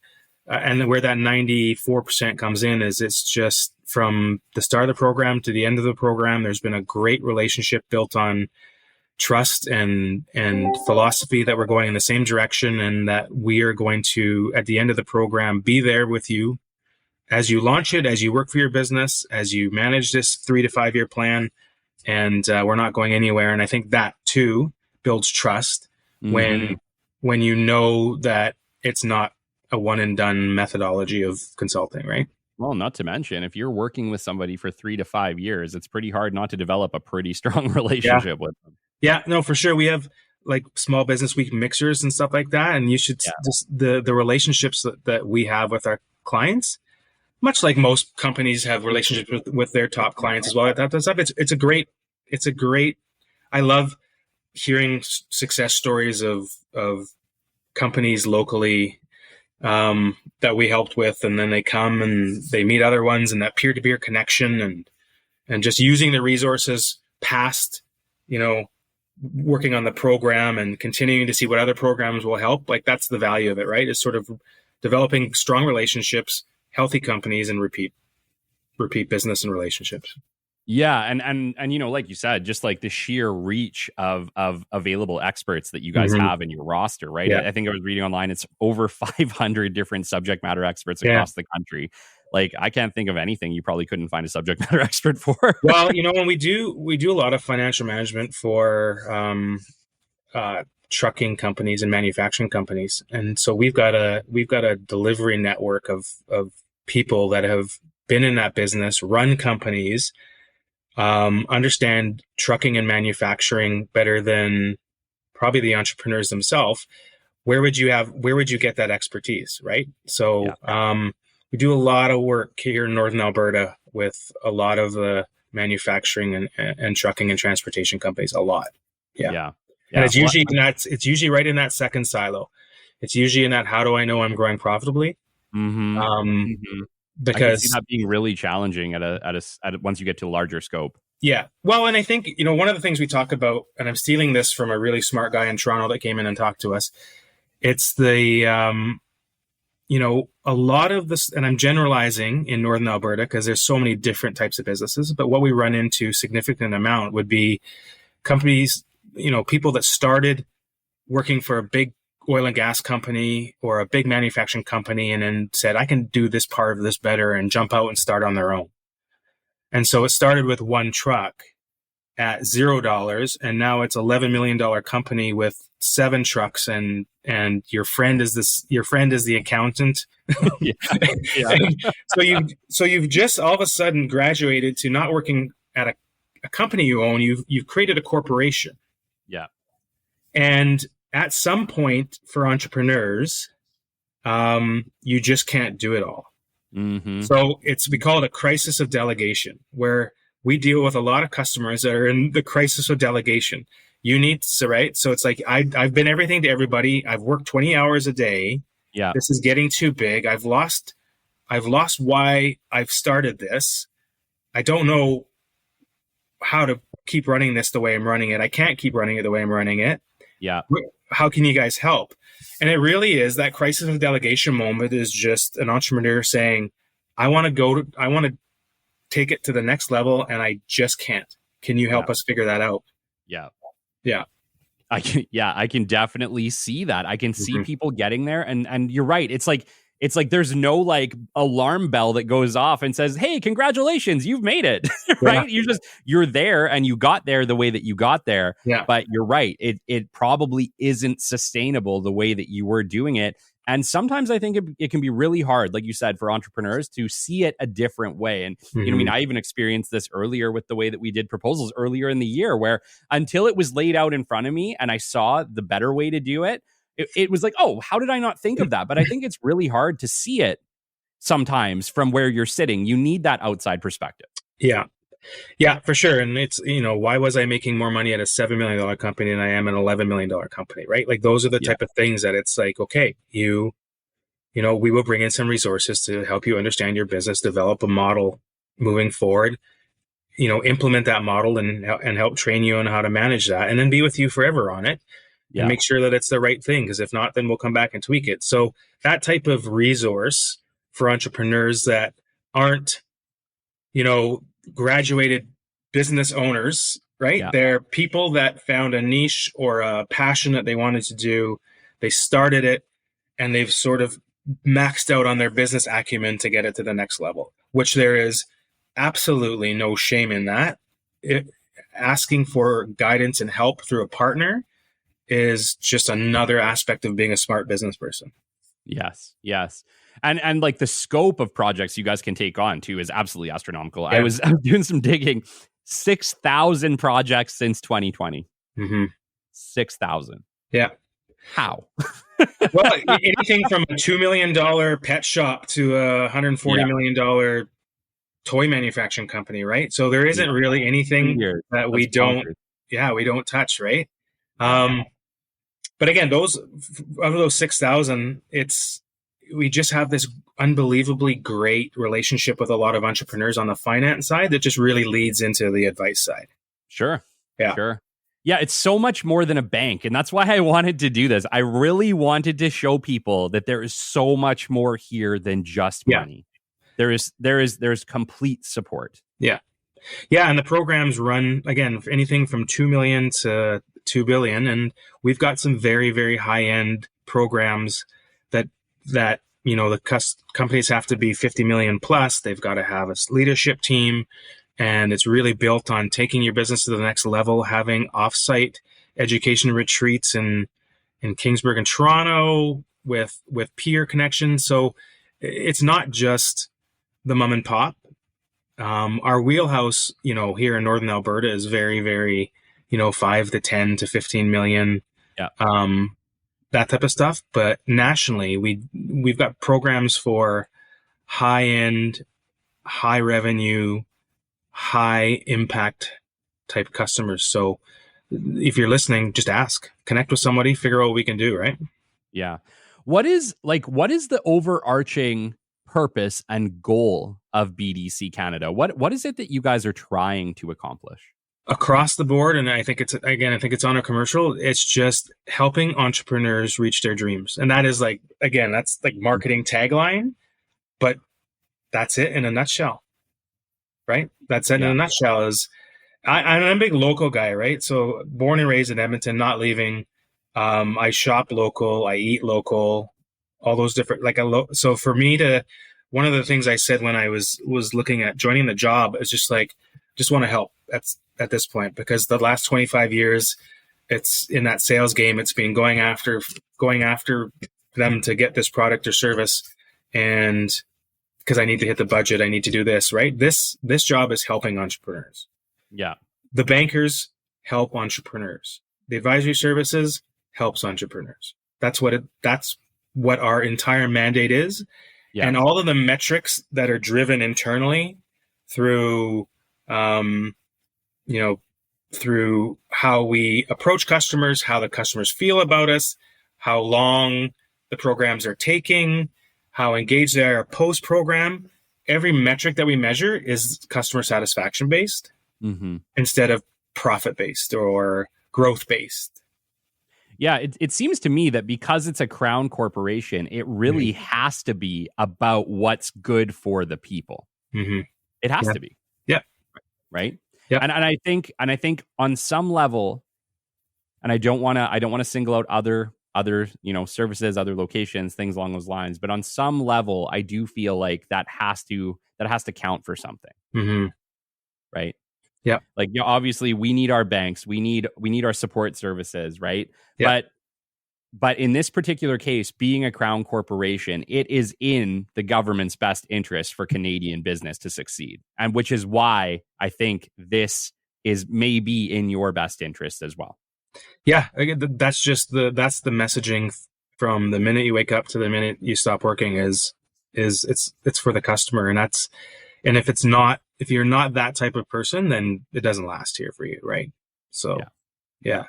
and where that 94% comes in is it's just from the start of the program to the end of the program, there's been a great relationship built on trust and philosophy that we're going in the same direction, and that we are going to, at the end of the program, be there with you as you launch it, as you work for your business, as you manage this 3 to 5 year plan, and we're not going anywhere. And I think that too builds trust when you know that it's not a one and done methodology of consulting, right? Well, not to mention, if you're working with somebody for 3 to 5 years, it's pretty hard not to develop a pretty strong relationship with them. Yeah, no, for sure. We have like small business week mixers and stuff like that. And you should just the relationships that we have with our clients, much like most companies have relationships with their top clients as well. That stuff. It's a great, I love hearing success stories of companies locally that we helped with, and then they come and they meet other ones, and that peer-to-peer connection and just using the resources past, working on the program and continuing to see what other programs will help. Like that's the value of it, right? It's sort of developing strong relationships, healthy companies, and repeat business and relationships. Yeah. And like you said, just like the sheer reach of available experts that you guys have in your roster, right? Yeah. I think I was reading online, it's over 500 different subject matter experts across the country. Like, I can't think of anything you probably couldn't find a subject matter expert for. Well, when we do a lot of financial management for trucking companies and manufacturing companies. And so we've got a delivery network of people that have been in that business, run companies, understand trucking and manufacturing better than probably the entrepreneurs themselves. Where would you get that expertise, right? So we do a lot of work here in Northern Alberta with a lot of the manufacturing and trucking and transportation companies. A lot. Yeah. And it's usually right in that second silo. It's usually in that, how do I know I'm growing profitably? Mm-hmm. Um, Mm-hmm. I can see because that being really challenging at once you get to a larger scope. yeah, well, and I think, one of the things we talk about, and I'm stealing this from a really smart guy in Toronto that came in and talked to us. It's the, a lot of this, and I'm generalizing in Northern Alberta because there's so many different types of businesses, but what we run into significant amount would be companies, people that started working for a big oil and gas company or a big manufacturing company and then said, I can do this part of this better, and jump out and start on their own. And so it started with one truck at $0, and now it's $11 million company with 7 trucks, and your friend is the accountant. Yeah. Yeah. So you've just all of a sudden graduated to not working at a company you own. You've created a corporation. Yeah. And at some point for entrepreneurs, you just can't do it all. Mm-hmm. So we call it a crisis of delegation, where we deal with a lot of customers that are in the crisis of delegation. Right? So it's like, I've been everything to everybody. I've worked 20 hours a day. Yeah. This is getting too big. I've lost why I've started this. I don't know how to keep running this the way I'm running it. I can't keep running it the way I'm running it. Yeah. How can you guys help? And it really is that crisis of delegation moment is just an entrepreneur saying, I want to take it to the next level, and I just can't. Can you help us figure that out? Yeah. Yeah. I can definitely see that. I can see Mm-hmm. people getting there, and you're right. It's like there's no like alarm bell that goes off and says, "Hey, congratulations, you've made it." Right? Yeah. You're there, and you got there the way that you got there. Yeah. But you're right. It probably isn't sustainable the way that you were doing it. And sometimes I think it can be really hard, like you said, for entrepreneurs to see it a different way. And, Mm-hmm. I mean, I even experienced this earlier with the way that we did proposals earlier in the year, where until it was laid out in front of me and I saw the better way to do it, it was like, oh, how did I not think of that? But I think it's really hard to see it sometimes from where you're sitting. You need that outside perspective. Yeah. Yeah, for sure. And it's, why was I making more money at a $7 million company than I am an $11 million company, right? Like, those are the type of things that it's like, okay, we will bring in some resources to help you understand your business, develop a model moving forward, implement that model and help train you on how to manage that, and then be with you forever on it. And make sure that it's the right thing. Because if not, then we'll come back and tweak it. So that type of resource for entrepreneurs that aren't, graduated business owners, right? Yeah. They're people that found a niche or a passion that they wanted to do. They started it, and they've sort of maxed out on their business acumen to get it to the next level, which there is absolutely no shame in that. Asking for guidance and help through a partner is just another aspect of being a smart business person. Yes. And like the scope of projects you guys can take on too is absolutely astronomical. Yeah. I was doing some digging. 6,000 projects since 2020. Mm-hmm. 6,000. Yeah. How? Well, anything from a $2 million pet shop to a $140 million toy manufacturing company, right? So there isn't really anything that we don't touch, right? But again, out of those 6,000, we just have this unbelievably great relationship with a lot of entrepreneurs on the finance side that just really leads into the advice side. Sure. Yeah. Sure. Yeah, it's so much more than a bank. And that's why I wanted to do this. I really wanted to show people that there is so much more here than just money. There's complete support. Yeah. Yeah. And the programs run, again, anything from 2 million to 2 billion. And we've got some very, very high end programs that the companies have to be 50 million plus. They've got to have a leadership team. And it's really built on taking your business to the next level, having offsite education retreats in Kingsburg and Toronto with peer connections. So it's not just the mom and pop. Our wheelhouse, here in Northern Alberta is very, very, 5 to 10 to 15 million. Yeah. That type of stuff. But nationally, we've got programs for high end, high revenue, high impact type customers. So if you're listening, just ask, connect with somebody, figure out what we can do, right? Yeah. What is the overarching purpose and goal of BDC Canada? What is it that you guys are trying to accomplish? Across the board, and I think it's on a commercial, it's just helping entrepreneurs reach their dreams. And that is that's like marketing tagline, but that's it in a nutshell, right? That's it in a nutshell. I'm a big local guy, right? So born and raised in Edmonton, not leaving. I shop local, I eat local, all those different, so for me one of the things I said when I was looking at joining the job is just want to help at this point, because the last 25 years, it's in that sales game. It's been going after them to get this product or service. And because I need to hit the budget, I need to do this, right? This job is helping entrepreneurs. Yeah. The bankers help entrepreneurs. The advisory services helps entrepreneurs. That's what our entire mandate is. Yeah. And all of the metrics that are driven internally through, through how we approach customers, how the customers feel about us, how long the programs are taking, how engaged they are post-program. Every metric that we measure is customer satisfaction based instead of profit based or growth based. Yeah, it seems to me that because it's a crown corporation, it really has to be about what's good for the people. It has to be. Yeah. Right. Yeah. And I think on some level, and I don't want to single out other services, other locations, things along those lines, but on some level, I do feel like that has to count for something. Right. Yeah. Obviously we need our banks, we need our support services, right? Yeah. But in this particular case, being a crown corporation, it is in the government's best interest for Canadian business to succeed. And which is why I think this is maybe in your best interest as well. Yeah. That's the messaging from the minute you wake up to the minute you stop working is it's for the customer. And if you're not that type of person, then it doesn't last here for you. Right. So, yeah.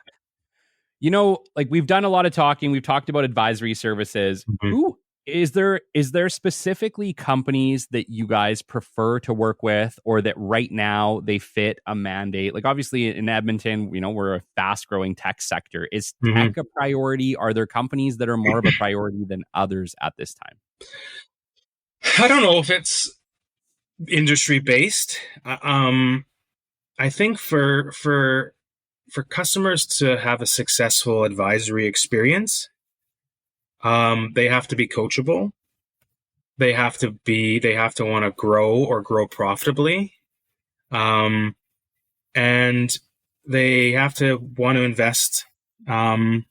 We've done a lot of talking. We've talked about advisory services. Who is there specifically companies that you guys prefer to work with, or that right now they fit a mandate? Obviously in Edmonton, we're a fast growing tech sector. Is tech a priority? Are there companies that are more of a priority than others at this time? I don't know if it's industry based. I think for customers to have a successful advisory experience, they have to be coachable. They have to want to grow profitably. And they have to want to invest a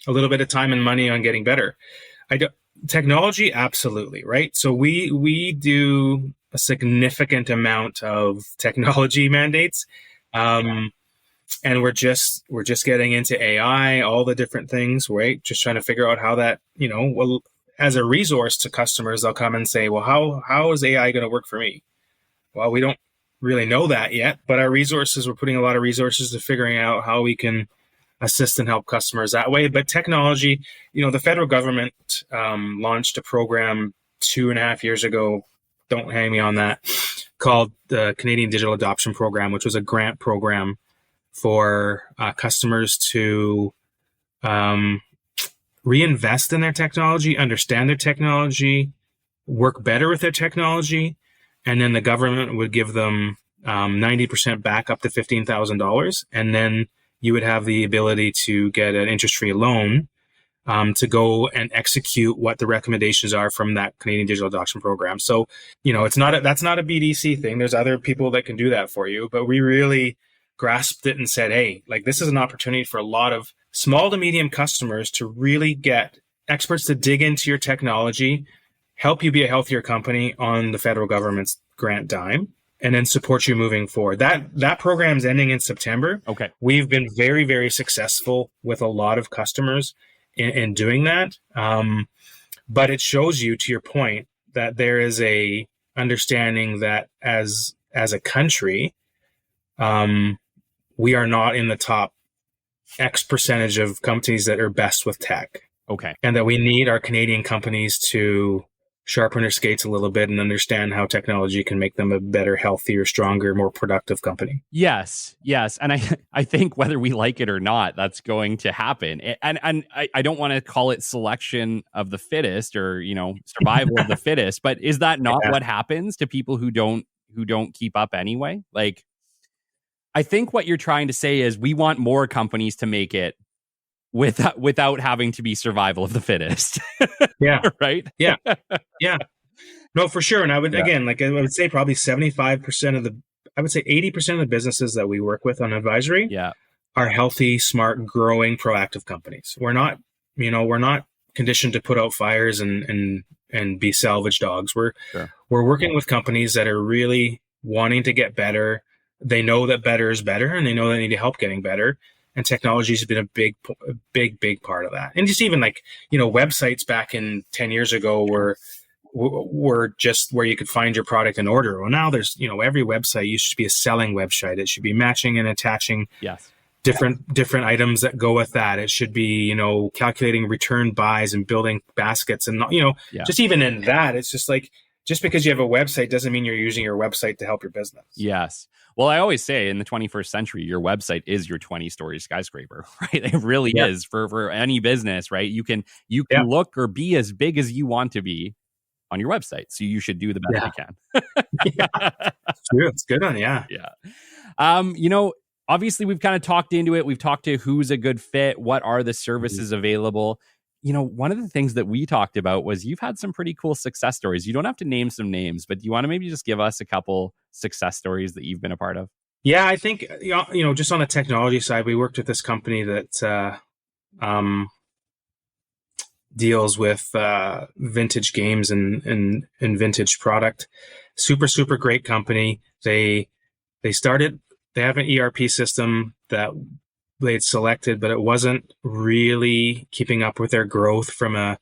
little bit of time and money on getting better. Technology, absolutely, right? So we do a significant amount of technology mandates. And we're just getting into AI, all the different things, right? Just trying to figure out how that, as a resource to customers, they'll come and say, well, how is AI going to work for me? Well, we don't really know that yet, but we're putting a lot of resources to figuring out how we can assist and help customers that way. But technology, the federal government launched a program 2.5 years ago, don't hang me on that, called the Canadian Digital Adoption Program, which was a grant program for customers to reinvest in their technology, understand their technology, work better with their technology, and then the government would give them 90% back up to $15,000, and then you would have the ability to get an interest-free loan to go and execute what the recommendations are from that Canadian Digital Adoption Program. So, that's not a BDC thing. There's other people that can do that for you, but we really grasped it and said, hey, this is an opportunity for a lot of small to medium customers to really get experts to dig into your technology, help you be a healthier company on the federal government's grant dime, and then support you moving forward. That program is ending in September. Okay. We've been very, very successful with a lot of customers in doing that. But it shows you, to your point, that there is a understanding that as a country, we are not in the top X percentage of companies that are best with tech. Okay. and that we need our Canadian companies to sharpen their skates a little bit and understand how technology can make them a better, healthier, stronger, more productive company. Yes. And I think whether we like it or not, that's going to happen. And I don't want to call it selection of the fittest or, survival of the fittest, but is that not what happens to people who don't keep up anyway? Like, I think what you're trying to say is we want more companies to make it without having to be survival of the fittest. Yeah. Right? Yeah. No, for sure. And I would, again, I would say probably 75% I would say 80% of the businesses that we work with on advisory are healthy, smart, growing, proactive companies. We're not conditioned to put out fires and be salvage dogs. We're working with companies that are really wanting to get better. They know that better is better, and they know they need help getting better. And technology has been a big part of that. And just even websites back in 10 years ago were just where you could find your product and order. Well, now there's, every website used to be a selling website. It should be matching and attaching different items that go with that. It should be, calculating return buys and building baskets and, just even in that, it's just like, just because you have a website doesn't mean you're using your website to help your business. Yes. Well, I always say in the 21st century, your website is your 20-story skyscraper, right? It really is for any business, right? You can look or be as big as you want to be on your website. So you should do the best you can. It's true. It's good on, Yeah. Obviously we've kind of talked into it. We've talked to who's a good fit. What are the services available? One of the things that we talked about was you've had some pretty cool success stories. You don't have to name some names, but do you want to maybe just give us a couple success stories that you've been a part of? Yeah, I think, just on the technology side, we worked with this company that deals with vintage games and vintage product. Super great company. They have an ERP system that they had selected, but it wasn't really keeping up with their growth from a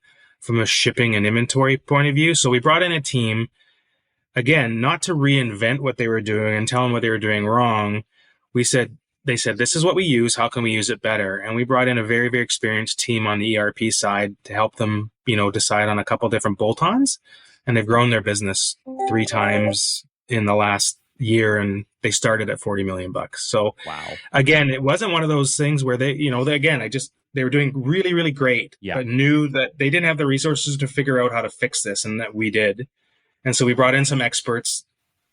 shipping and inventory point of view. So we brought in a team, again, not to reinvent what they were doing and tell them what they were doing wrong. They said, this is what we use. How can we use it better? And we brought in a very, very experienced team on the ERP side to help them, decide on a couple different bolt-ons. And they've grown their business 3 times in the last year, and they started at $40 million. So again, it wasn't one of those things where they were doing really, really great, but knew that they didn't have the resources to figure out how to fix this, and that we did. And so we brought in some experts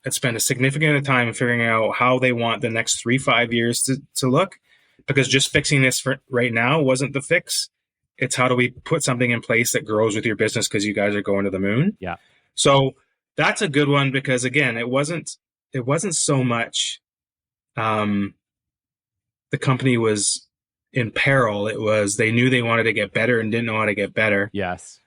that spent a significant amount of time figuring out how they want the next 3-5 years to look, because just fixing this for right now wasn't the fix. It's how do we put something in place that grows with your business, because you guys are going to the moon. Yeah. So that's a good one, because again, it wasn't so much the company was in peril. It was they knew they wanted to get better and didn't know how to get better. Yes.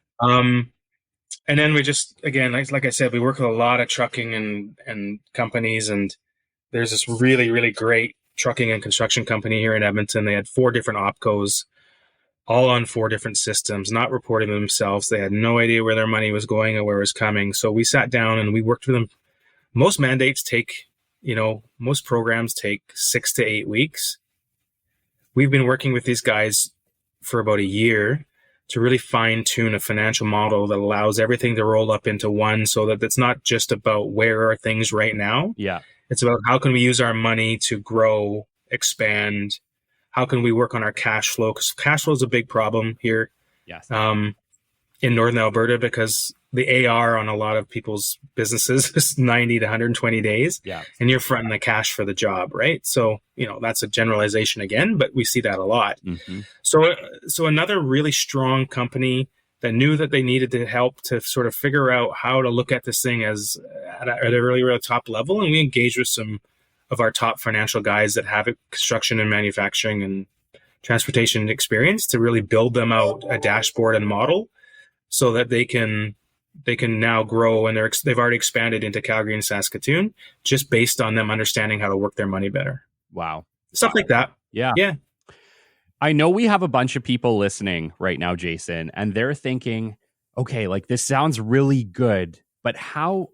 And then we just, again, like I said, we work with a lot of trucking and companies, and there's this really, really great trucking and construction company here in Edmonton. They had 4 different opcos, all on 4 different systems, not reporting to themselves. They had no idea where their money was going or where it was coming. So we sat down and we worked with them. Most mandates take, most programs take 6 to 8 weeks. We've been working with these guys for about a year to really fine tune a financial model that allows everything to roll up into one, so that it's not just about where are things right now. Yeah. It's about how can we use our money to grow, expand. How can we work on our cash flow? Because cash flow is a big problem here. Yes. In Northern Alberta, because the AR on a lot of people's businesses is 90 to 120 days. Yeah. And you're fronting the cash for the job, right? So, that's a generalization again, but we see that a lot. Mm-hmm. So another really strong company that knew that they needed to help to sort of figure out how to look at this thing as at a really, really top level. And we engaged with some of our top financial guys that have construction and manufacturing and transportation experience to really build them out a dashboard and model, so that they can now grow, and they've already expanded into Calgary and Saskatoon just based on them understanding how to work their money better. Wow. Stuff like that. Yeah. Yeah. I know we have a bunch of people listening right now, Jason, and they're thinking, okay, this sounds really good, but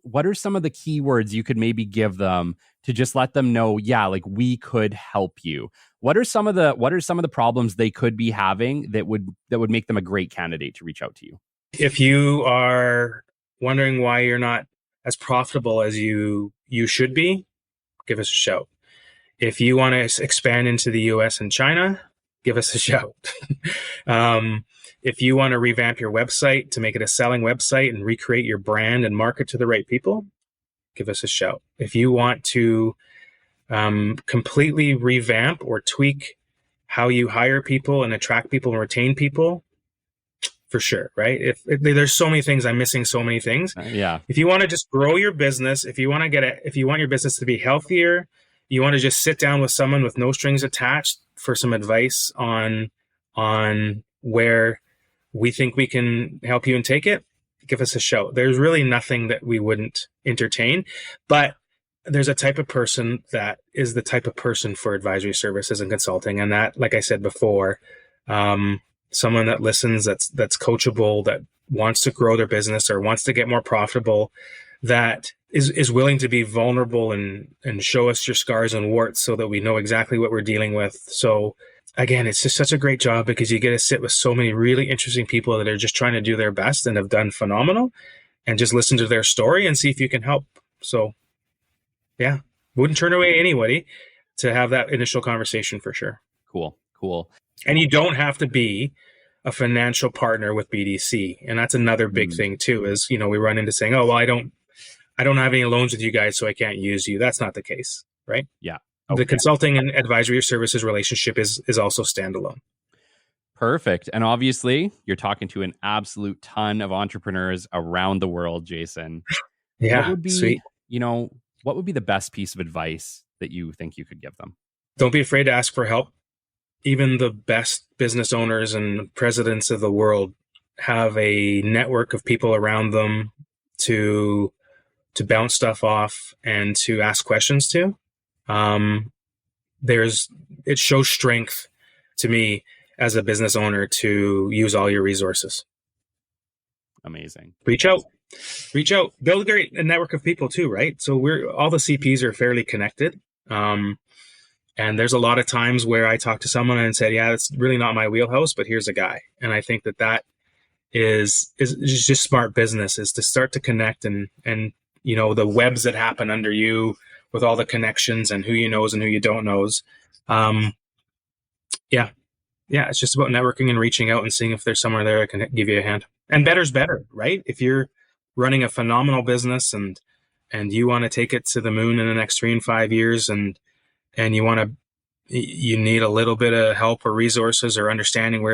what are some of the keywords you could maybe give them to just let them know, we could help you? What are some of the problems they could be having that would make them a great candidate to reach out to you? If you are wondering why you're not as profitable as you should be, give us a shout. If you want to expand into the US and China, give us a shout. If you want to revamp your website to make it a selling website and recreate your brand and market to the right people, give us a shout. If you want to completely revamp or tweak how you hire people and attract people and retain people, for sure, right? If there's so many things, I'm missing so many things. Yeah. If you want to just grow your business, if you want your business to be healthier, you want to just sit down with someone with no strings attached for some advice on where we think we can help you and take it, give us a shout. There's really nothing that we wouldn't entertain, but there's a type of person that is the type of person for advisory services and consulting. And that, like I said before, someone that listens, that's coachable, that wants to grow their business or wants to get more profitable, that is willing to be vulnerable and show us your scars and warts so that we know exactly what we're dealing with. So again, it's just such a great job because you get to sit with so many really interesting people that are just trying to do their best and have done phenomenal, and just listen to their story and see if you can help. So yeah, wouldn't turn away anybody to have that initial conversation for sure. Cool. And you don't have to be a financial partner with BDC. And that's another big thing too, is, we run into saying, oh, well, I don't have any loans with you guys, so I can't use you. That's not the case, right? Yeah. Okay. The consulting and advisory services relationship is also standalone. Perfect. And obviously, you're talking to an absolute ton of entrepreneurs around the world, Jason. Yeah, what would be, sweet. What would be the best piece of advice that you think you could give them? Don't be afraid to ask for help. Even the best business owners and presidents of the world have a network of people around them to bounce stuff off and to ask questions to. It shows strength to me as a business owner to use all your resources. Amazing. Reach out, build a network of people too, right? So all the CPs are fairly connected. And there's a lot of times where I talk to someone and say, yeah, it's really not my wheelhouse, but here's a guy. And I think that is just smart business, is to start to connect and the webs that happen under you with all the connections and who you knows and who you don't knows. Yeah, it's just about networking and reaching out and seeing if there's somewhere there that can give you a hand. And better's better, right? If you're running a phenomenal business and you want to take it to the moon in the next 3 and 5 years, and you need a little bit of help or resources or understanding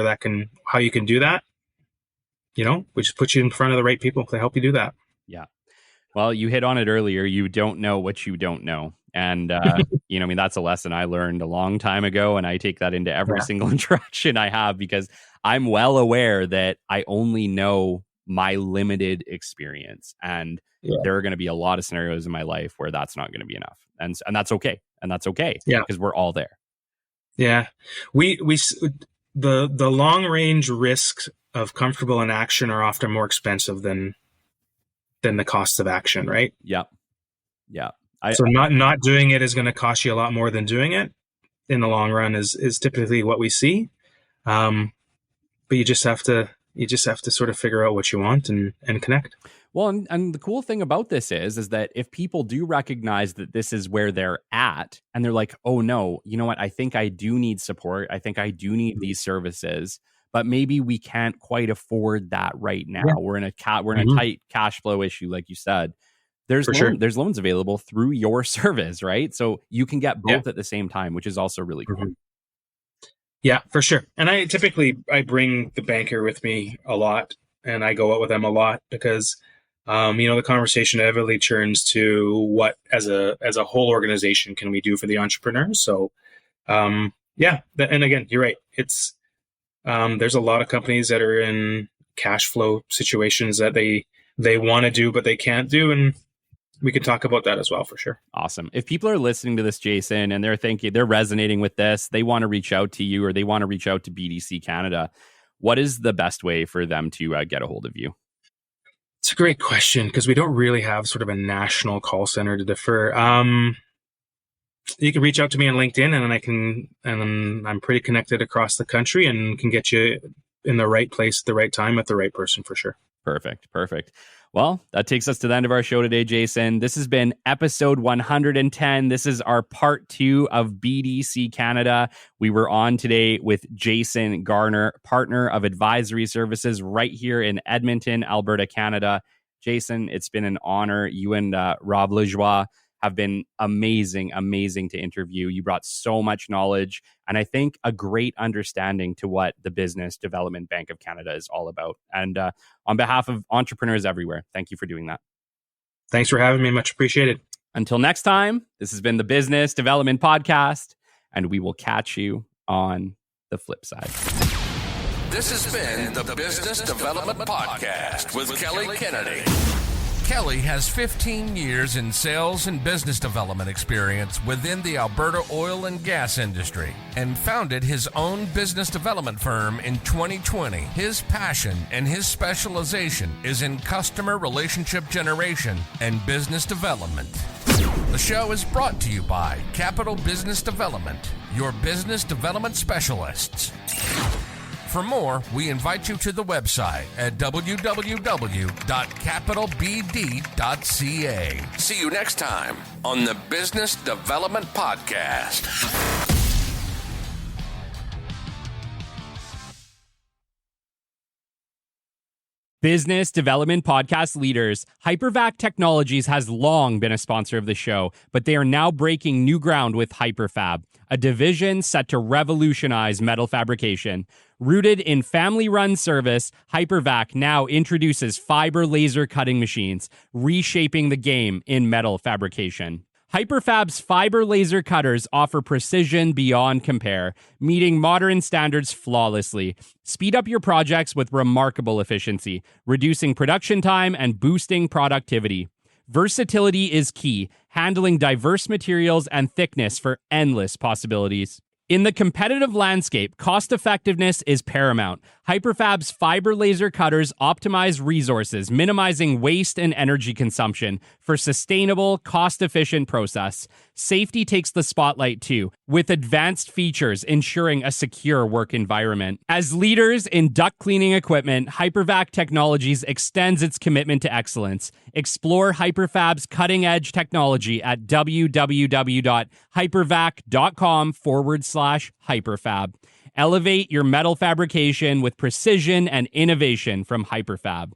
how you can do that, we just put you in front of the right people to help you do that. Yeah. Well, you hit on it earlier. You don't know what you don't know. And, that's a lesson I learned a long time ago. And I take that into every single interaction I have, because I'm well aware that I only know my limited experience. And there are going to be a lot of scenarios in my life where that's not going to be enough. And that's okay. And that's okay. Yeah. Because we're all there. Yeah. The long range risks of comfortable inaction are often more expensive than the costs of action, right? Yeah. Yeah. So not doing it is going to cost you a lot more than doing it in the long run is typically what we see. But you just have to sort of figure out what you want and connect. Well, and the cool thing about this is that if people do recognize that this is where they're at and they're like, oh no, you know what? I think I do need support. I think I do need these services, but maybe we can't quite afford that right now. Yeah. We're in a tight cash flow issue, like you said. There's loans available through your service, right? So you can get both at the same time, which is also really cool. Yeah, for sure. And I bring the banker with me a lot, and I go out with them a lot because, the conversation heavily turns to what as a whole organization can we do for the entrepreneurs. So, and again, you're right. It's there's a lot of companies that are in cash flow situations that they want to do but they can't do, and we can talk about that as well, for sure. Awesome. If people are listening to this, Jason, and they're resonating with this, they want to reach out to you or they want to reach out to BDC Canada, what is the best way for them to get a hold of you? It's a great question because we don't really have sort of a national call center to defer. you can reach out to me on LinkedIn, and I'm pretty connected across the country and can get you in the right place at the right time with the right person for sure. Perfect. Well, that takes us to the end of our show today, Jason. This has been episode 110. This is our part 2 of BDC Canada. We were on today with Jason Garner, partner of advisory services right here in Edmonton, Alberta, Canada. Jason, it's been an honor. You and Rob Lajoie have been amazing to interview. You brought so much knowledge and I think a great understanding to what the Business Development Bank of Canada is all about. And on behalf of entrepreneurs everywhere, thank you for doing that. Thanks for having me. Much appreciated. Until next time, this has been the Business Development Podcast, and we will catch you on the flip side. This has been the Business Development Podcast with Kelly Kennedy. Kelly has 15 years in sales and business development experience within the Alberta oil and gas industry and founded his own business development firm in 2020. His passion and his specialization is in customer relationship generation and business development. The show is brought to you by Capital Business Development, your business development specialists. For more, we invite you to the website at www.capitalbd.ca. See you next time on the Business Development Podcast. Business Development Podcast leaders, Hypervac Technologies has long been a sponsor of the show, but they are now breaking new ground with Hyperfab, a division set to revolutionize metal fabrication. Rooted in family-run service, Hypervac now introduces fiber laser cutting machines, reshaping the game in metal fabrication. Hyperfab's fiber laser cutters offer precision beyond compare, meeting modern standards flawlessly. Speed up your projects with remarkable efficiency, reducing production time and boosting productivity. Versatility is key, handling diverse materials and thickness for endless possibilities. In the competitive landscape, cost-effectiveness is paramount. Hyperfab's fiber laser cutters optimize resources, minimizing waste and energy consumption for sustainable, cost-efficient process. Safety takes the spotlight too, with advanced features ensuring a secure work environment. As leaders in duct cleaning equipment, Hypervac Technologies extends its commitment to excellence. Explore Hyperfab's cutting-edge technology at www.hypervac.com/Hyperfab. Elevate your metal fabrication with precision and innovation from Hyperfab.